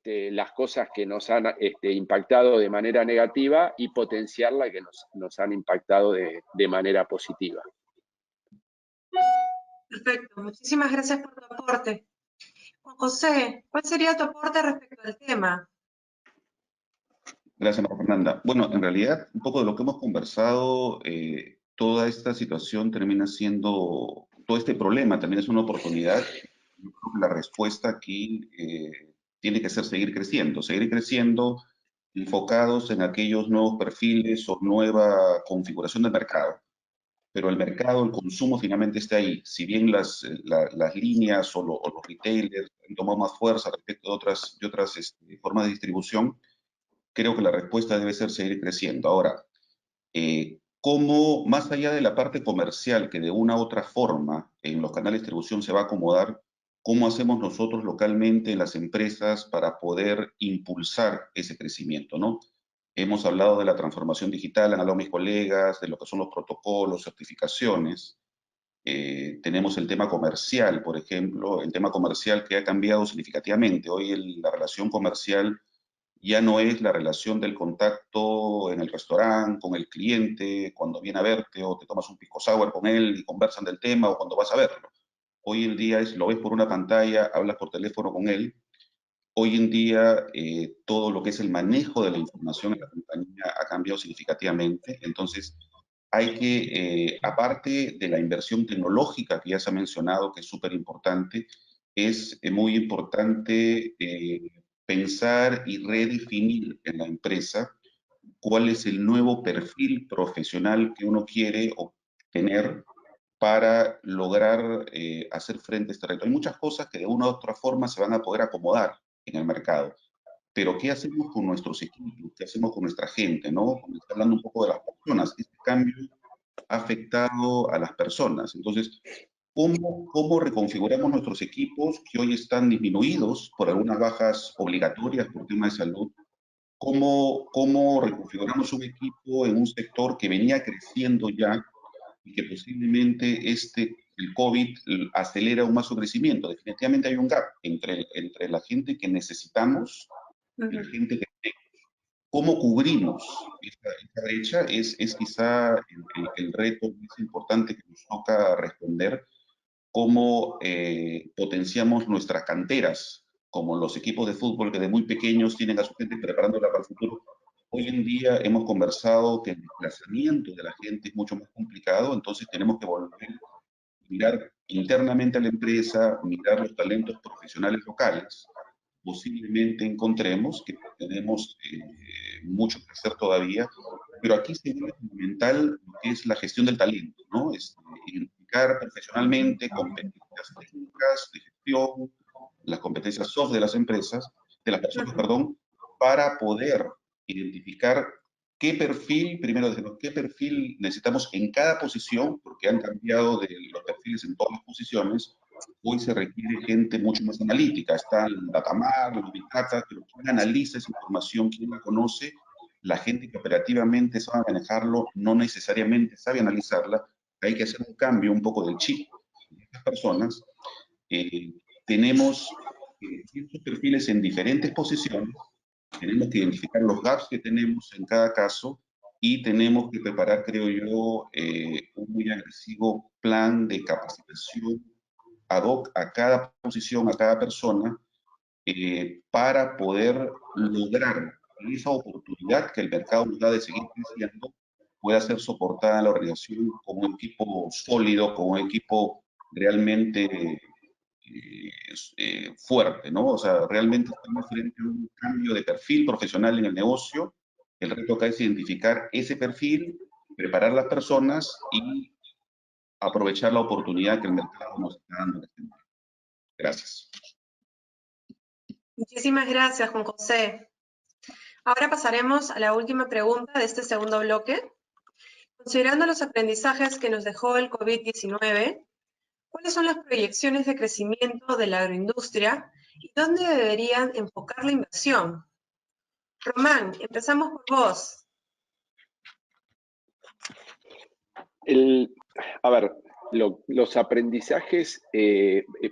las cosas que nos han impactado de manera negativa y potenciar las que nos han impactado de manera positiva. Perfecto, muchísimas gracias por tu aporte. Juan José, ¿cuál sería tu aporte respecto al tema? Gracias, María Fernanda. Bueno, en realidad, un poco de lo que hemos conversado, toda esta situación termina siendo, todo este problema también es una oportunidad. Yo creo que la respuesta aquí tiene que ser seguir creciendo, enfocados en aquellos nuevos perfiles o nueva configuración del mercado. Pero el mercado, el consumo finalmente está ahí. Si bien las líneas o los retailers han tomado más fuerza respecto de otras formas de distribución, creo que la respuesta debe ser seguir creciendo. Ahora, ¿cómo, más allá de la parte comercial, que de una u otra forma en los canales de distribución se va a acomodar, ¿Cómo hacemos nosotros localmente en las empresas para poder impulsar ese crecimiento, ¿no? Hemos hablado de la transformación digital, han hablado mis colegas, de lo que son los protocolos, certificaciones. Tenemos el tema comercial, por ejemplo, el tema comercial que ha cambiado significativamente. Hoy la relación comercial ya no es la relación del contacto en el restaurante, con el cliente, cuando viene a verte o te tomas un pisco sour con él y conversan del tema o cuando vas a verlo. Hoy en día lo ves por una pantalla, hablas por teléfono con él. Hoy en día todo lo que es el manejo de la información en la compañía ha cambiado significativamente. Entonces, hay que, aparte de la inversión tecnológica que ya se ha mencionado, que es súper importante, es muy importante pensar y redefinir en la empresa cuál es el nuevo perfil profesional que uno quiere obtener para lograr hacer frente a este reto. Hay muchas cosas que de una u otra forma se van a poder acomodar en el mercado, pero ¿qué hacemos con nuestros equipos? ¿Qué hacemos con nuestra gente? ¿No? Como está hablando un poco de las personas, este cambio ha afectado a las personas. Entonces, ¿cómo reconfiguramos nuestros equipos que hoy están disminuidos por algunas bajas obligatorias por tema de salud? ¿Cómo reconfiguramos un equipo en un sector que venía creciendo ya y que posiblemente el COVID acelera aún más su crecimiento? Definitivamente hay un gap entre la gente que necesitamos y la gente que tenemos. ¿Cómo cubrimos esta brecha? Es quizá el reto más importante que nos toca responder. ¿Cómo potenciamos nuestras canteras, como los equipos de fútbol que de muy pequeños tienen a su gente preparándola para el futuro? Hoy en día hemos conversado que el desplazamiento de la gente es mucho más complicado, entonces tenemos que volver a mirar internamente a la empresa, mirar los talentos profesionales locales. Posiblemente encontremos que tenemos mucho que hacer todavía, pero aquí se vuelve fundamental lo que es la gestión del talento, ¿no? Identificar profesionalmente competencias técnicas de gestión, las competencias soft de las empresas, de las personas, perdón, para poder identificar qué perfil, primero decimos, qué perfil necesitamos en cada posición, porque han cambiado de los perfiles en todas las posiciones. Hoy se requiere gente mucho más analítica. Está el Datamar, el Big Data, pero ¿quién analiza esa información? ¿Quién la conoce? La gente que operativamente sabe manejarlo no necesariamente sabe analizarla. Hay que hacer un cambio un poco del chip de estas personas. Tenemos ciertos perfiles en diferentes posiciones. Tenemos que identificar los gaps que tenemos en cada caso y tenemos que preparar, creo yo, un muy agresivo plan de capacitación ad hoc a cada posición, a cada persona, para poder lograr esa oportunidad que el mercado nos da de seguir creciendo, pueda ser soportada en la organización con un equipo sólido, con un equipo realmente fuerte, ¿no? O sea, realmente estamos frente a un cambio de perfil profesional en el negocio. El reto acá es identificar ese perfil, preparar las personas y aprovechar la oportunidad que el mercado nos está dando en este momento. Gracias. Muchísimas gracias, Juan José. Ahora pasaremos a la última pregunta de este segundo bloque. Considerando los aprendizajes que nos dejó el COVID-19, ¿cuáles son las proyecciones de crecimiento de la agroindustria y dónde deberían enfocar la inversión? Román, empezamos por vos. A ver, los aprendizajes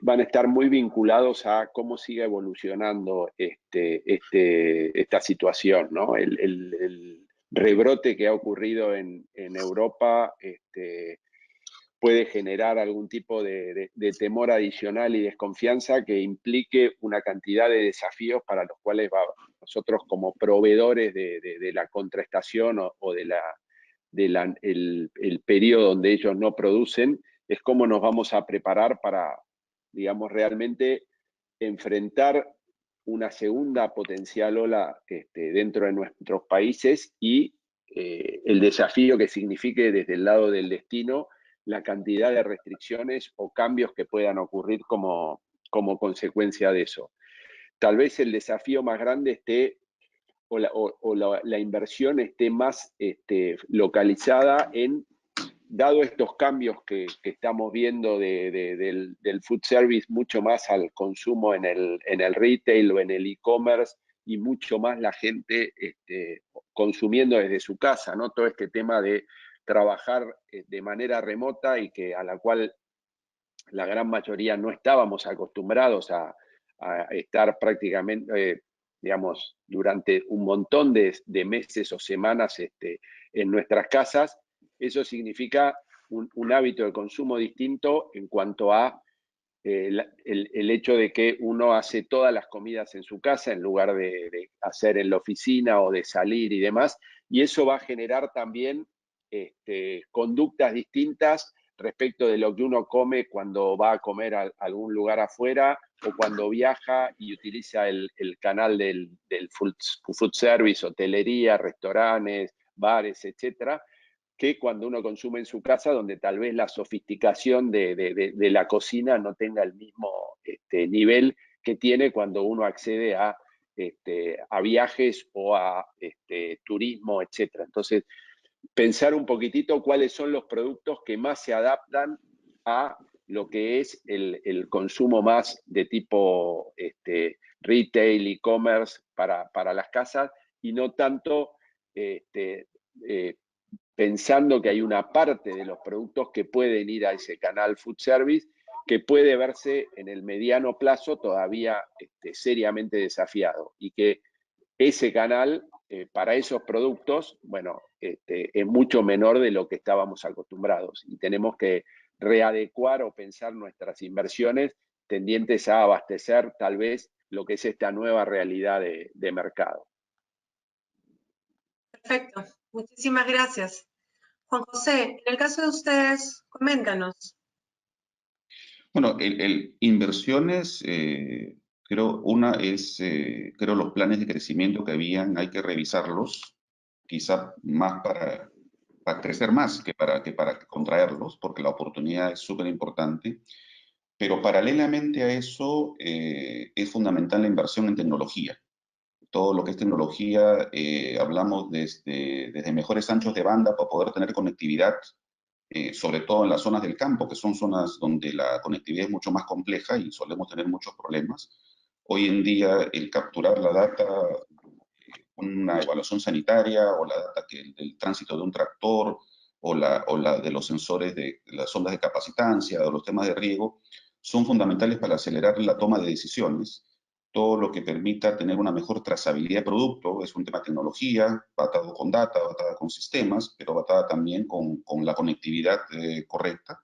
van a estar muy vinculados a cómo sigue evolucionando esta situación, ¿no? El rebrote que ha ocurrido en Europa puede generar algún tipo de temor adicional y desconfianza que implique una cantidad de desafíos para los cuales nosotros como proveedores de la contraestación o el periodo donde ellos no producen, es cómo nos vamos a preparar para, digamos, realmente enfrentar una segunda potencial ola dentro de nuestros países y el desafío que signifique desde el lado del destino la cantidad de restricciones o cambios que puedan ocurrir como consecuencia de eso. Tal vez el desafío más grande esté la inversión esté más localizada en dado estos cambios que estamos viendo del food service mucho más al consumo en el retail o en el e-commerce, y mucho más la gente consumiendo desde su casa, ¿no? Todo este tema de trabajar de manera remota y a la cual la gran mayoría no estábamos acostumbrados a estar prácticamente, digamos, durante un montón de meses o semanas en nuestras casas. Eso significa un hábito de consumo distinto en cuanto a el hecho de que uno hace todas las comidas en su casa en lugar de hacer en la oficina o de salir y demás, y eso va a generar también conductas distintas respecto de lo que uno come cuando va a comer a algún lugar afuera o cuando viaja y utiliza el canal del food service, hotelería, restaurantes, bares, etcétera, que cuando uno consume en su casa, donde tal vez la sofisticación de la cocina no tenga el mismo nivel que tiene cuando uno accede a viajes o a turismo, etc. Entonces, pensar un poquitito cuáles son los productos que más se adaptan a lo que es el consumo más de tipo retail, e-commerce para las casas, y no tanto pensando que hay una parte de los productos que pueden ir a ese canal food service que puede verse en el mediano plazo todavía seriamente desafiado, y que ese canal para esos productos, bueno, es mucho menor de lo que estábamos acostumbrados, y tenemos que readecuar o pensar nuestras inversiones tendientes a abastecer tal vez lo que es esta nueva realidad de mercado. Perfecto, muchísimas gracias. Juan José, en el caso de ustedes, coméntanos. Bueno, inversiones, creo, una es, creo, los planes de crecimiento que habían, hay que revisarlos, quizá más para crecer más que para contraerlos, porque la oportunidad es súper importante. Pero paralelamente a eso, es fundamental la inversión en tecnología. Todo lo que es tecnología, hablamos desde mejores anchos de banda para poder tener conectividad, sobre todo en las zonas del campo, que son zonas donde la conectividad es mucho más compleja y solemos tener muchos problemas. Hoy en día, el capturar la data, una evaluación sanitaria o la data del tránsito de un tractor o la de los sensores de las ondas de capacitancia o los temas de riego, son fundamentales para acelerar la toma de decisiones. Todo lo que permita tener una mejor trazabilidad de producto es un tema de tecnología, batado con data, batada con sistemas, pero batada también con la conectividad correcta.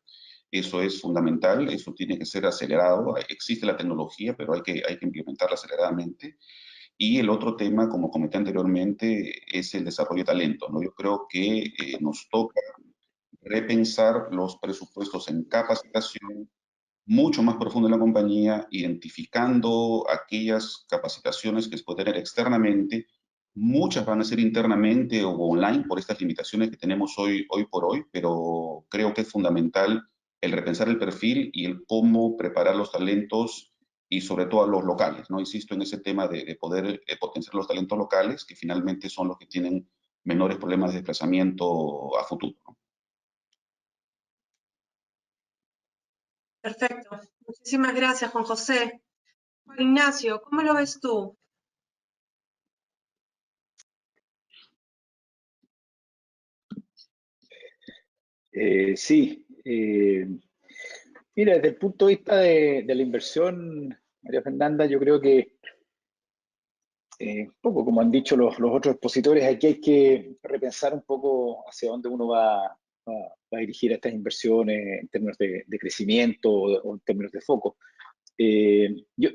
Eso es fundamental, eso tiene que ser acelerado. Existe la tecnología, pero hay que implementarla aceleradamente. Y el otro tema, como comenté anteriormente, es el desarrollo de talento, ¿no? Yo creo que nos toca repensar los presupuestos en capacitación mucho más profundo en la compañía, identificando aquellas capacitaciones que se pueden tener externamente. Muchas van a ser internamente o online por estas limitaciones que tenemos hoy por hoy, pero creo que es fundamental el repensar el perfil y el cómo preparar los talentos y sobre todo a los locales, ¿no? Insisto en ese tema de poder potenciar los talentos locales, que finalmente son los que tienen menores problemas de desplazamiento a futuro, ¿no? Perfecto, muchísimas gracias, Juan José. Juan Ignacio, ¿cómo lo ves tú? Sí, mira, desde el punto de vista de la inversión, María Fernanda, yo creo que, un poco como han dicho los otros expositores, aquí hay que repensar un poco hacia dónde uno va a dirigir estas inversiones en términos de crecimiento o en términos de foco. Yo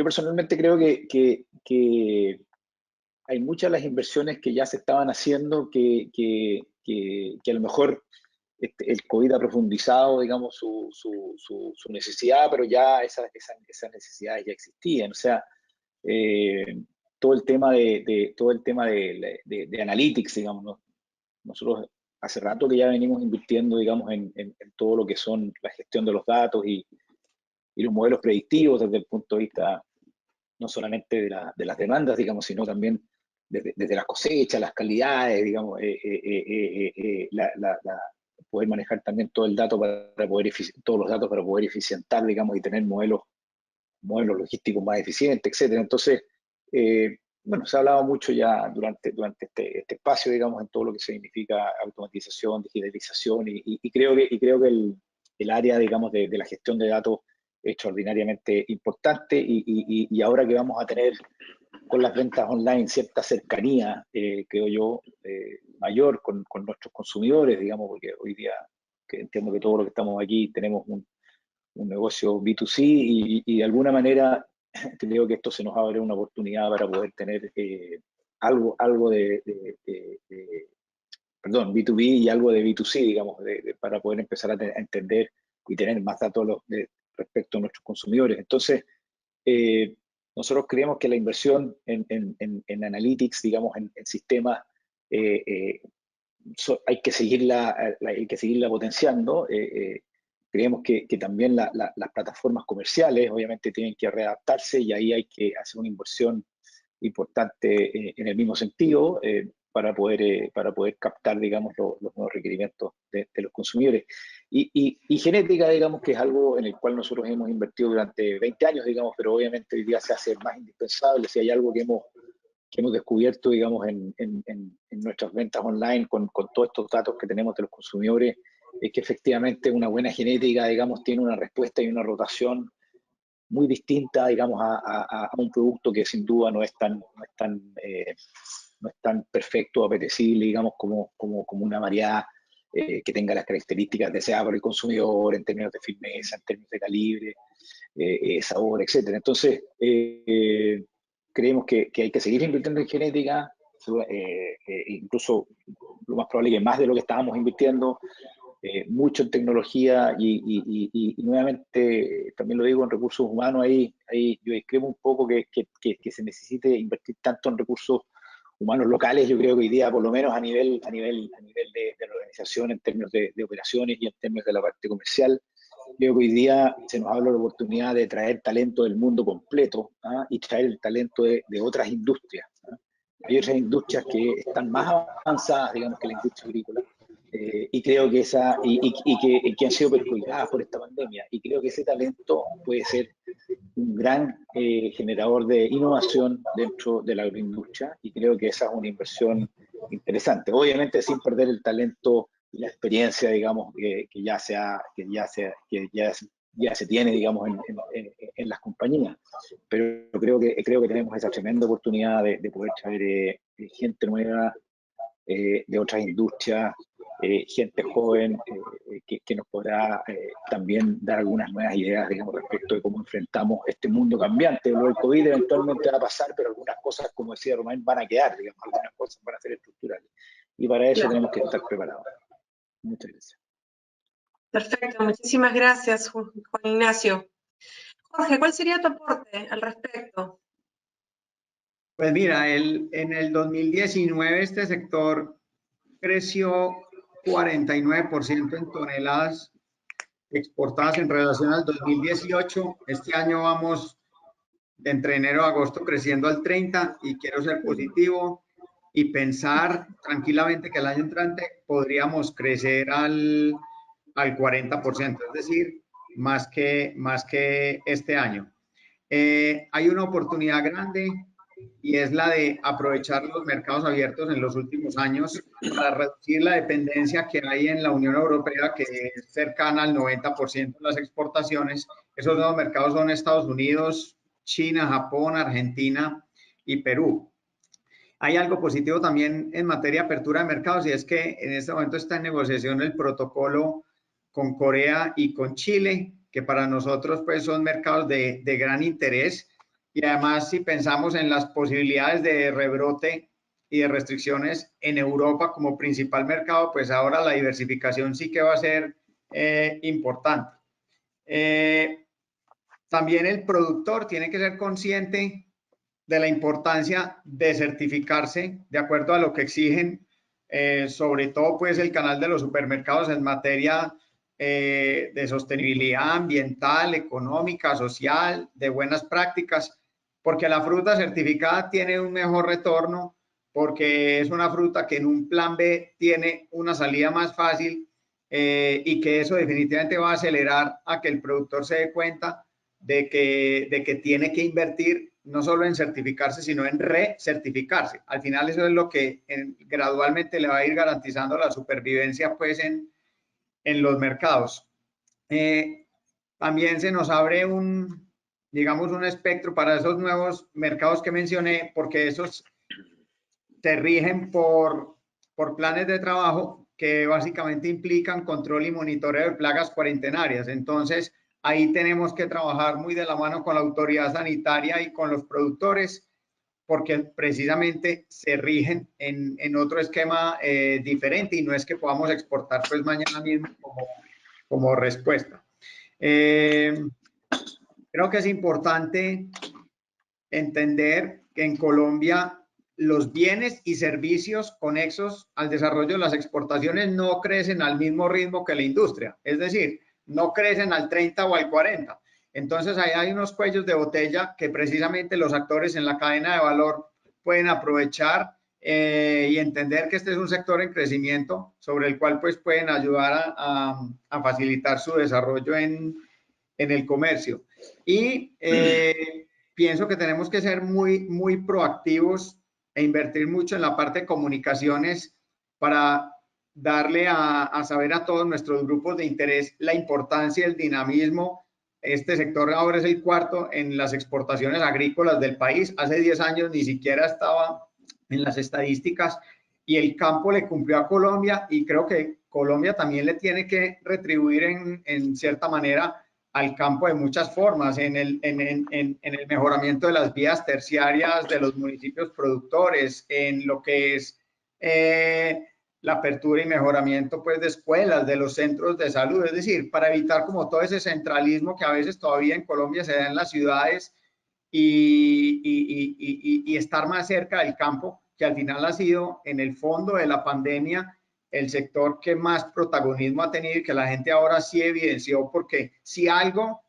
personalmente creo que hay muchas de las inversiones que ya se estaban haciendo que a lo mejor el COVID ha profundizado, digamos, su necesidad, pero ya esas necesidades ya existían. O sea, todo el tema de analytics, digamos, ¿no? Nosotros hace rato que ya venimos invirtiendo, digamos, en todo lo que son la gestión de los datos y los modelos predictivos desde el punto de vista no solamente de las demandas, digamos, sino también desde las cosechas, las calidades, digamos, poder manejar también todo el dato para poder todos los datos para poder eficientar, digamos, y tener modelos logísticos más eficientes, etcétera. Entonces, bueno, se ha hablado mucho ya durante este espacio, digamos, en todo lo que significa automatización, digitalización, y creo que el área, digamos, de la gestión de datos es extraordinariamente importante, y ahora que vamos a tener con las ventas online cierta cercanía, creo yo, mayor con nuestros consumidores, digamos, porque hoy día que entiendo que todos los que estamos aquí tenemos un negocio B2C, y de alguna manera creo que esto se nos abre una oportunidad para poder tener algo de perdón, B2B y algo de B2C, digamos, para poder empezar a entender y tener más datos respecto a nuestros consumidores. Entonces, nosotros creemos que la inversión en analytics, digamos, en sistemas, hay que seguirla potenciando. Creemos que también las plataformas comerciales obviamente tienen que readaptarse, y ahí hay que hacer una inversión importante en el mismo sentido, para poder captar, digamos, los nuevos requerimientos de los consumidores. Y genética, digamos, que es algo en el cual nosotros hemos invertido durante 20 años, digamos, pero obviamente hoy día se hace más indispensable. Si hay algo que hemos descubierto, digamos, en nuestras ventas online con todos estos datos que tenemos de los consumidores, es que efectivamente una buena genética, digamos, tiene una respuesta y una rotación muy distinta, digamos, a un producto que sin duda no es tan perfecto o apetecible, digamos, como una variedad que tenga las características deseadas por el consumidor en términos de firmeza, en términos de calibre, sabor, etc. Entonces, creemos que hay que seguir invirtiendo en genética, incluso lo más probable que más de lo que estábamos invirtiendo, mucho en tecnología, y nuevamente también lo digo en recursos humanos. Ahí yo discrepo un poco que se necesite invertir tanto en recursos humanos locales. Yo creo que hoy día, por lo menos a nivel de la organización, en términos de operaciones y en términos de la parte comercial, creo que hoy día se nos habla de la oportunidad de traer talento del mundo completo, y traer el talento de otras industrias. Hay otras industrias que están más avanzadas, digamos, que la industria agrícola, y creo que que han sido perjudicadas por esta pandemia, y creo que ese talento puede ser un gran generador de innovación dentro de la agroindustria, y creo que esa es una inversión interesante, obviamente sin perder el talento y la experiencia, digamos, que ya se tiene, digamos, en las compañías. Pero creo que tenemos esa tremenda oportunidad de poder traer gente nueva de otras industrias, gente joven, que nos podrá también dar algunas nuevas ideas, digamos, respecto de cómo enfrentamos este mundo cambiante. Lo del COVID eventualmente va a pasar, pero algunas cosas, como decía Román, van a quedar, digamos, algunas cosas van a ser estructurales. Y para eso tenemos que estar preparados. Muchas gracias. Perfecto, muchísimas gracias, Juan Ignacio. Jorge, ¿cuál sería tu aporte al respecto? Pues mira, en el 2019 este sector creció 49% en toneladas exportadas en relación al 2018. Este año vamos entre enero a agosto creciendo al 30%, y quiero ser positivo y pensar tranquilamente que el año entrante podríamos crecer al 40%, es decir, más que este año. Hay una oportunidad grande, y es la de aprovechar los mercados abiertos en los últimos años para reducir la dependencia que hay en la Unión Europea, que es cercana al 90% de las exportaciones. Esos nuevos mercados son Estados Unidos, China, Japón, Argentina y Perú. Hay algo positivo también en materia de apertura de mercados, y es que en este momento está en negociación el protocolo con Corea y con Chile, que para nosotros pues son mercados de gran interés. Y además, si pensamos en las posibilidades de rebrote y de restricciones en Europa como principal mercado, pues ahora la diversificación sí que va a ser importante. También el productor tiene que ser consciente de la importancia de certificarse de acuerdo a lo que exigen, sobre todo pues el canal de los supermercados en materia de sostenibilidad ambiental, económica, social, de buenas prácticas, porque la fruta certificada tiene un mejor retorno, porque es una fruta que en un plan B tiene una salida más fácil, y que eso definitivamente va a acelerar a que el productor se dé cuenta de que tiene que invertir no solo en certificarse, sino en recertificarse. Al final eso es lo que gradualmente le va a ir garantizando la supervivencia pues en los mercados. También se nos abre digamos, un espectro para esos nuevos mercados que mencioné, porque esos se rigen por planes de trabajo que básicamente implican control y monitoreo de plagas cuarentenarias. Entonces, ahí tenemos que trabajar muy de la mano con la autoridad sanitaria y con los productores, porque precisamente se rigen en otro esquema diferente y no es que podamos exportar pues mañana mismo como respuesta. Creo que es importante entender que en Colombia los bienes y servicios conexos al desarrollo de las exportaciones no crecen al mismo ritmo que la industria, es decir, no crecen al 30 o al 40. Entonces, ahí hay unos cuellos de botella que precisamente los actores en la cadena de valor pueden aprovechar y entender que este es un sector en crecimiento sobre el cual pues pueden ayudar a facilitar su desarrollo en el comercio. Y pienso que tenemos que ser muy proactivos e invertir mucho en la parte de comunicaciones para darle a saber a todos nuestros grupos de interés la importancia y el dinamismo. Este sector ahora es el cuarto en las exportaciones agrícolas del país. Hace 10 años ni siquiera estaba en las estadísticas y el campo le cumplió a Colombia y creo que Colombia también le tiene que retribuir en cierta manera al campo de muchas formas, en el mejoramiento de las vías terciarias de los municipios productores, en lo que es la apertura y mejoramiento pues, de escuelas, de los centros de salud, es decir, para evitar como todo ese centralismo que a veces todavía en Colombia se da en las ciudades y estar más cerca del campo, que al final ha sido en el fondo de la pandemia el sector que más protagonismo ha tenido y que la gente ahora sí evidenció, porque si algo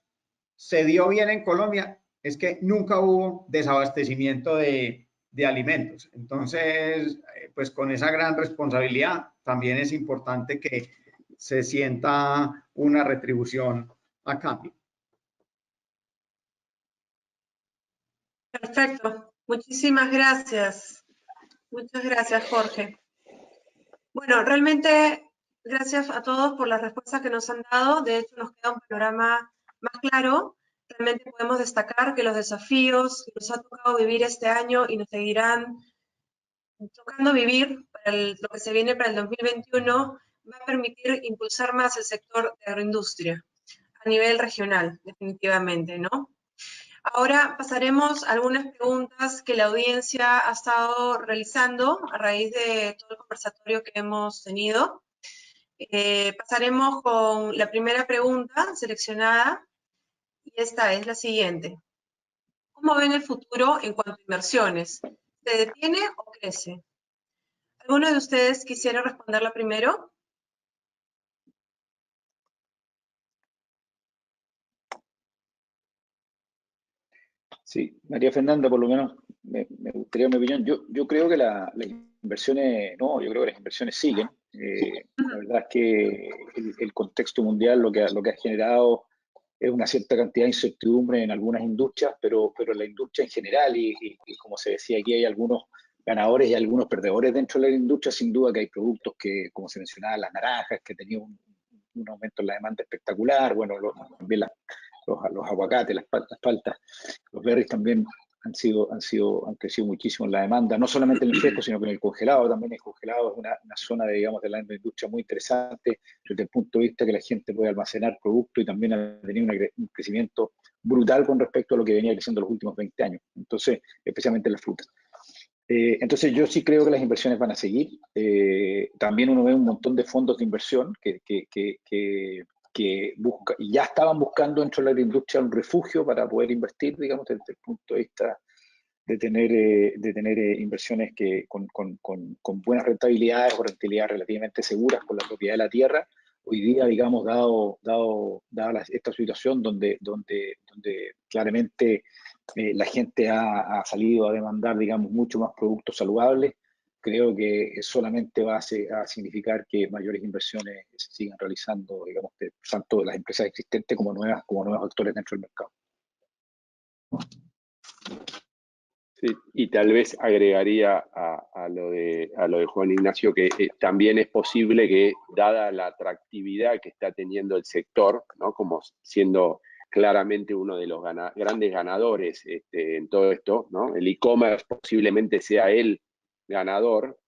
se dio bien en Colombia es que nunca hubo desabastecimiento de alimentos. Entonces, pues con esa gran responsabilidad también es importante que se sienta una retribución a cambio. Perfecto. Muchísimas gracias. Muchas gracias, Jorge. Bueno, realmente gracias a todos por las respuestas que nos han dado. De hecho, nos queda un panorama más claro. Realmente podemos destacar que los desafíos que nos ha tocado vivir este año y nos seguirán tocando vivir para lo que se viene para el 2021 va a permitir impulsar más el sector de agroindustria a nivel regional, definitivamente, ¿no? Ahora pasaremos a algunas preguntas que la audiencia ha estado realizando a raíz de todo el conversatorio que hemos tenido. Pasaremos con la primera pregunta seleccionada, y esta es la siguiente. ¿Cómo ven el futuro en cuanto a inversiones? ¿Se detiene o crece? ¿Alguno de ustedes quisiera responderla primero? Sí, María Fernanda, por lo menos me gustaría mi opinión. Yo creo que las inversiones, no, yo creo que las inversiones siguen. La verdad es que el contexto mundial lo que ha generado es una cierta cantidad de incertidumbre en algunas industrias, pero la industria en general, y como se decía aquí, hay algunos ganadores y algunos perdedores dentro de la industria. Sin duda que hay productos que, como se mencionaba, las naranjas, que tenían un aumento en la demanda espectacular, bueno, también los aguacates, las paltas, los berries también han crecido muchísimo en la demanda, no solamente en el fresco, sino que en el congelado. También el congelado es una zona de la industria muy interesante desde el punto de vista que la gente puede almacenar productos y también ha tenido un crecimiento brutal con respecto a lo que venía creciendo los últimos 20 años, entonces, especialmente en las frutas. Entonces yo sí creo que las inversiones van a seguir. También uno ve un montón de fondos de inversión que ya estaban buscando dentro de la agroindustria un refugio para poder invertir, digamos, desde el punto de vista de tener inversiones con buenas rentabilidades o rentabilidades relativamente seguras por la propiedad de la tierra. Hoy día, digamos, dada esta situación donde claramente la gente ha salido a demandar, digamos, mucho más productos saludables, creo que solamente va a significar que mayores inversiones se sigan realizando, digamos, tanto de las empresas existentes como nuevos actores dentro del mercado. Sí, y tal vez agregaría a lo de Juan Ignacio que también es posible que, dada la atractividad que está teniendo el sector, ¿no? Como siendo claramente uno de los grandes ganadores en todo esto, ¿no? El e-commerce posiblemente sea el ganador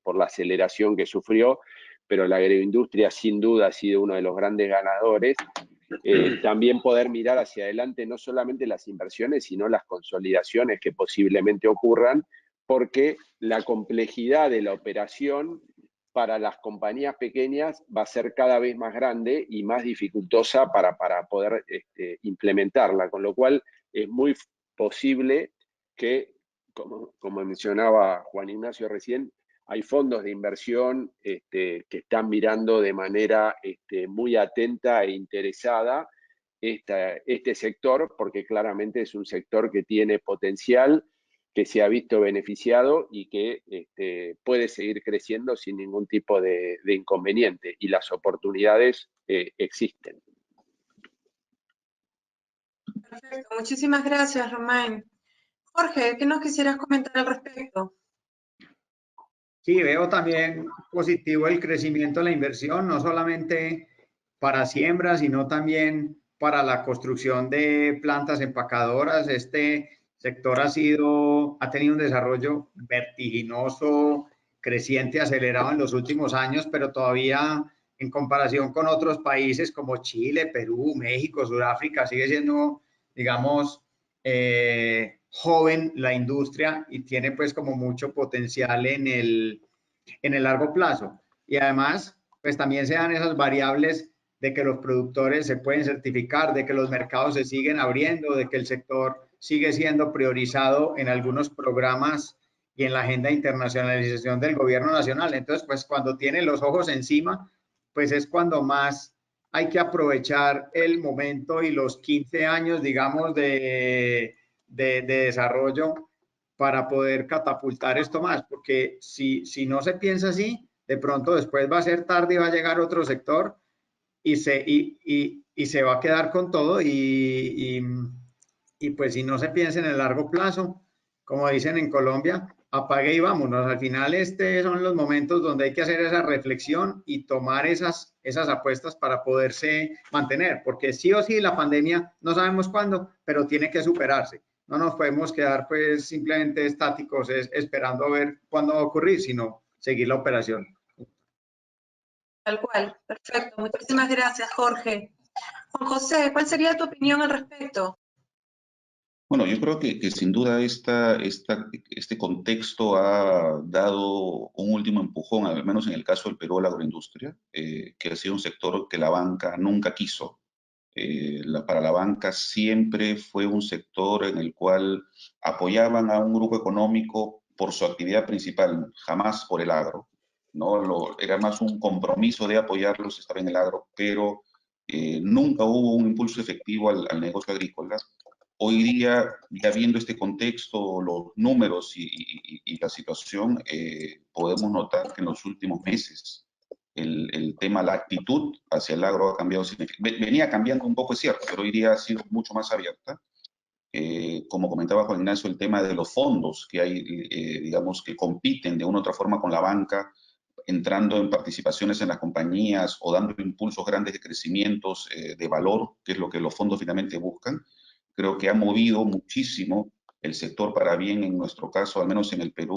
por la aceleración que sufrió, pero la agroindustria sin duda ha sido uno de los grandes ganadores. También poder mirar hacia adelante no solamente las inversiones, sino las consolidaciones que posiblemente ocurran, porque la complejidad de la operación para las compañías pequeñas va a ser cada vez más grande y más dificultosa para poder implementarla, con lo cual es muy posible que, como mencionaba Juan Ignacio recién, hay fondos de inversión que están mirando de manera muy atenta e interesada este sector, porque claramente es un sector que tiene potencial, que se ha visto beneficiado y que puede seguir creciendo sin ningún tipo de inconveniente, y las oportunidades existen. Perfecto, muchísimas gracias, Romain. Jorge, ¿qué nos quisieras comentar al respecto? Sí, veo también positivo el crecimiento de la inversión, no solamente para siembra, sino también para la construcción de plantas empacadoras. Este sector ha tenido un desarrollo vertiginoso, creciente, acelerado en los últimos años, pero todavía en comparación con otros países como Chile, Perú, México, Sudáfrica, sigue siendo, digamos, joven la industria y tiene pues como mucho potencial en el largo plazo. Y además, pues también se dan esas variables de que los productores se pueden certificar, de que los mercados se siguen abriendo, de que el sector sigue siendo priorizado en algunos programas y en la agenda de internacionalización del gobierno nacional. Entonces, pues cuando tiene los ojos encima, pues es cuando más hay que aprovechar el momento y los 15 años, digamos, de desarrollo para poder catapultar esto más, porque si no se piensa así, de pronto después va a ser tarde y va a llegar otro sector y se va a quedar con todo y pues si no se piensa en el largo plazo, como dicen en Colombia, apague y vámonos. Al final son los momentos donde hay que hacer esa reflexión y tomar esas apuestas para poderse mantener, porque sí o sí la pandemia no sabemos cuándo, pero tiene que superarse. No nos podemos quedar pues simplemente estáticos esperando a ver cuándo va a ocurrir, sino seguir la operación. Tal cual, perfecto. Muchísimas gracias, Jorge. Juan José, ¿cuál sería tu opinión al respecto? Bueno, yo creo que sin duda este contexto ha dado un último empujón, al menos en el caso del Perú, a la agroindustria, que ha sido un sector que la banca nunca quiso. Para la banca siempre fue un sector en el cual apoyaban a un grupo económico por su actividad principal, jamás por el agro, ¿no? Era más un compromiso de apoyarlos, estar en el agro, pero nunca hubo un impulso efectivo al negocio agrícola. Hoy día, ya viendo este contexto, los números y la situación, podemos notar que en los últimos meses el tema, la actitud hacia el agro ha cambiado significativamente. Venía cambiando un poco, es cierto, pero hoy día ha sido mucho más abierta. Como comentaba Juan Ignacio, el tema de los fondos que hay, digamos, que compiten de una u otra forma con la banca, entrando en participaciones en las compañías o dando impulsos grandes de crecimientos de valor, que es lo que los fondos finalmente buscan. Creo que ha movido muchísimo el sector para bien en nuestro caso, al menos en el Perú,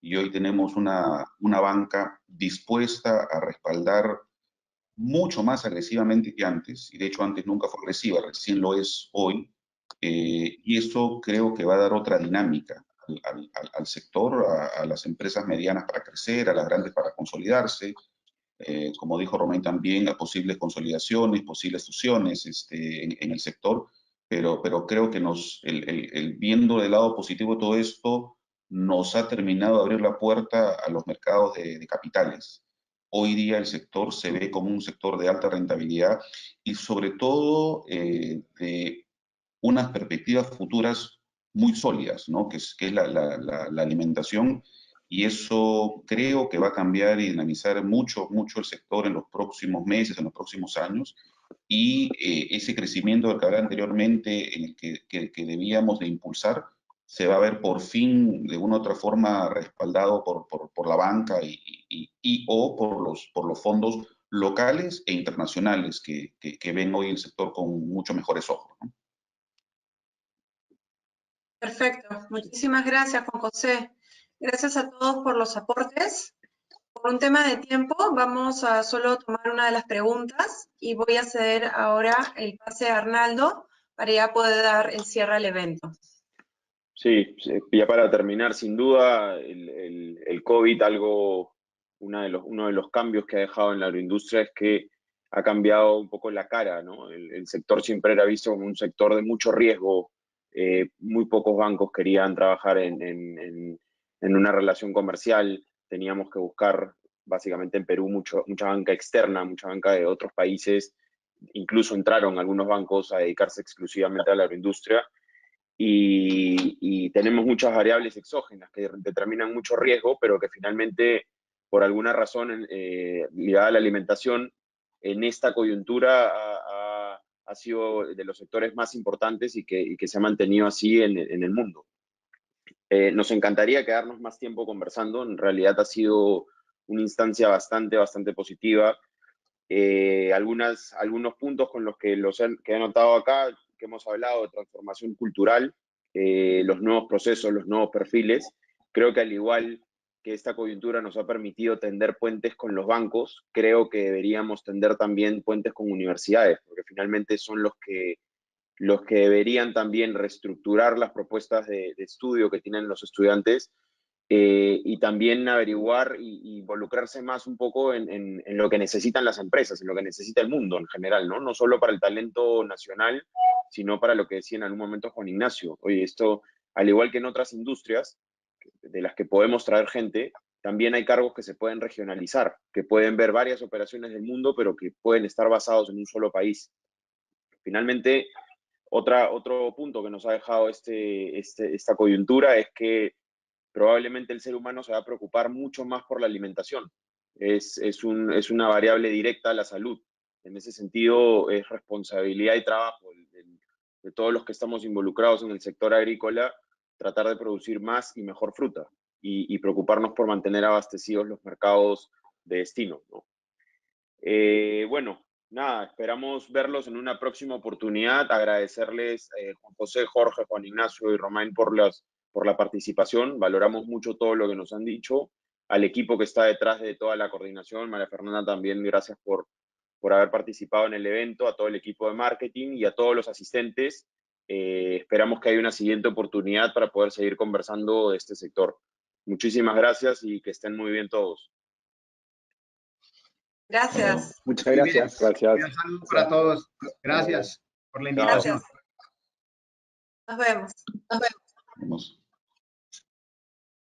y hoy tenemos una banca dispuesta a respaldar mucho más agresivamente que antes, y de hecho antes nunca fue agresiva, recién lo es hoy, y eso creo que va a dar otra dinámica al sector, a las empresas medianas para crecer, a las grandes para consolidarse, como dijo Romain también, a posibles consolidaciones, posibles fusiones en el sector, pero creo que viendo del lado positivo todo esto, nos ha terminado de abrir la puerta a los mercados de capitales. Hoy día el sector se ve como un sector de alta rentabilidad y sobre todo de unas perspectivas futuras muy sólidas, ¿no? Que es la alimentación y eso creo que va a cambiar y dinamizar mucho el sector en los próximos meses, en los próximos años, y ese crecimiento del que hablaba anteriormente, en el que debíamos de impulsar, se va a ver por fin de una u otra forma respaldado por la banca o por los fondos locales e internacionales que ven hoy el sector con mucho mejores ojos, ¿no? Perfecto. Muchísimas gracias, Juan José. Gracias a todos por los aportes. Por un tema de tiempo, vamos a solo tomar una de las preguntas y voy a ceder ahora el pase a Arnaldo para ya poder dar el cierre al evento. Sí, ya para terminar, sin duda, el COVID, uno de los cambios que ha dejado en la agroindustria es que ha cambiado un poco la cara, ¿no? El sector siempre era visto como un sector de mucho riesgo. Muy pocos bancos querían trabajar en una relación comercial. Teníamos que buscar, básicamente en Perú, mucha banca externa, mucha banca de otros países. Incluso entraron algunos bancos a dedicarse exclusivamente a la agroindustria. Y tenemos muchas variables exógenas que determinan mucho riesgo, pero que finalmente, por alguna razón ligada a la alimentación, en esta coyuntura ha sido de los sectores más importantes y que se ha mantenido así en el mundo. Nos encantaría quedarnos más tiempo conversando. En realidad ha sido una instancia bastante positiva. Algunos puntos con los que he anotado acá, que hemos hablado de transformación cultural, los nuevos procesos, los nuevos perfiles. Creo que al igual que esta coyuntura nos ha permitido tender puentes con los bancos, creo que deberíamos tender también puentes con universidades, porque finalmente son los que deberían también reestructurar las propuestas de estudio que tienen los estudiantes, y también averiguar e involucrarse más un poco en lo que necesitan las empresas, en lo que necesita el mundo en general, ¿no? No solo para el talento nacional, sino para lo que decía en algún momento Juan Ignacio. Oye, esto, al igual que en otras industrias de las que podemos traer gente, también hay cargos que se pueden regionalizar, que pueden ver varias operaciones del mundo, pero que pueden estar basados en un solo país. Finalmente, otro punto que nos ha dejado esta coyuntura es que probablemente el ser humano se va a preocupar mucho más por la alimentación. Es una variable directa a la salud. En ese sentido, es responsabilidad y trabajo de todos los que estamos involucrados en el sector agrícola tratar de producir más y mejor fruta y preocuparnos por mantener abastecidos los mercados de destino, ¿no? Bueno, nada, esperamos verlos en una próxima oportunidad. Agradecerles, Juan José, Jorge, Juan Ignacio y Romain por la participación. Valoramos mucho todo lo que nos han dicho. Al equipo que está detrás de toda la coordinación, María Fernanda, también gracias por haber participado en el evento, a todo el equipo de marketing y a todos los asistentes. Esperamos que haya una siguiente oportunidad para poder seguir conversando de este sector. Muchísimas gracias y que estén muy bien todos. Gracias. Muchas Muy bien. gracias. Gracias. Un saludo para todos. Gracias por la invitación. Gracias. Nos vemos.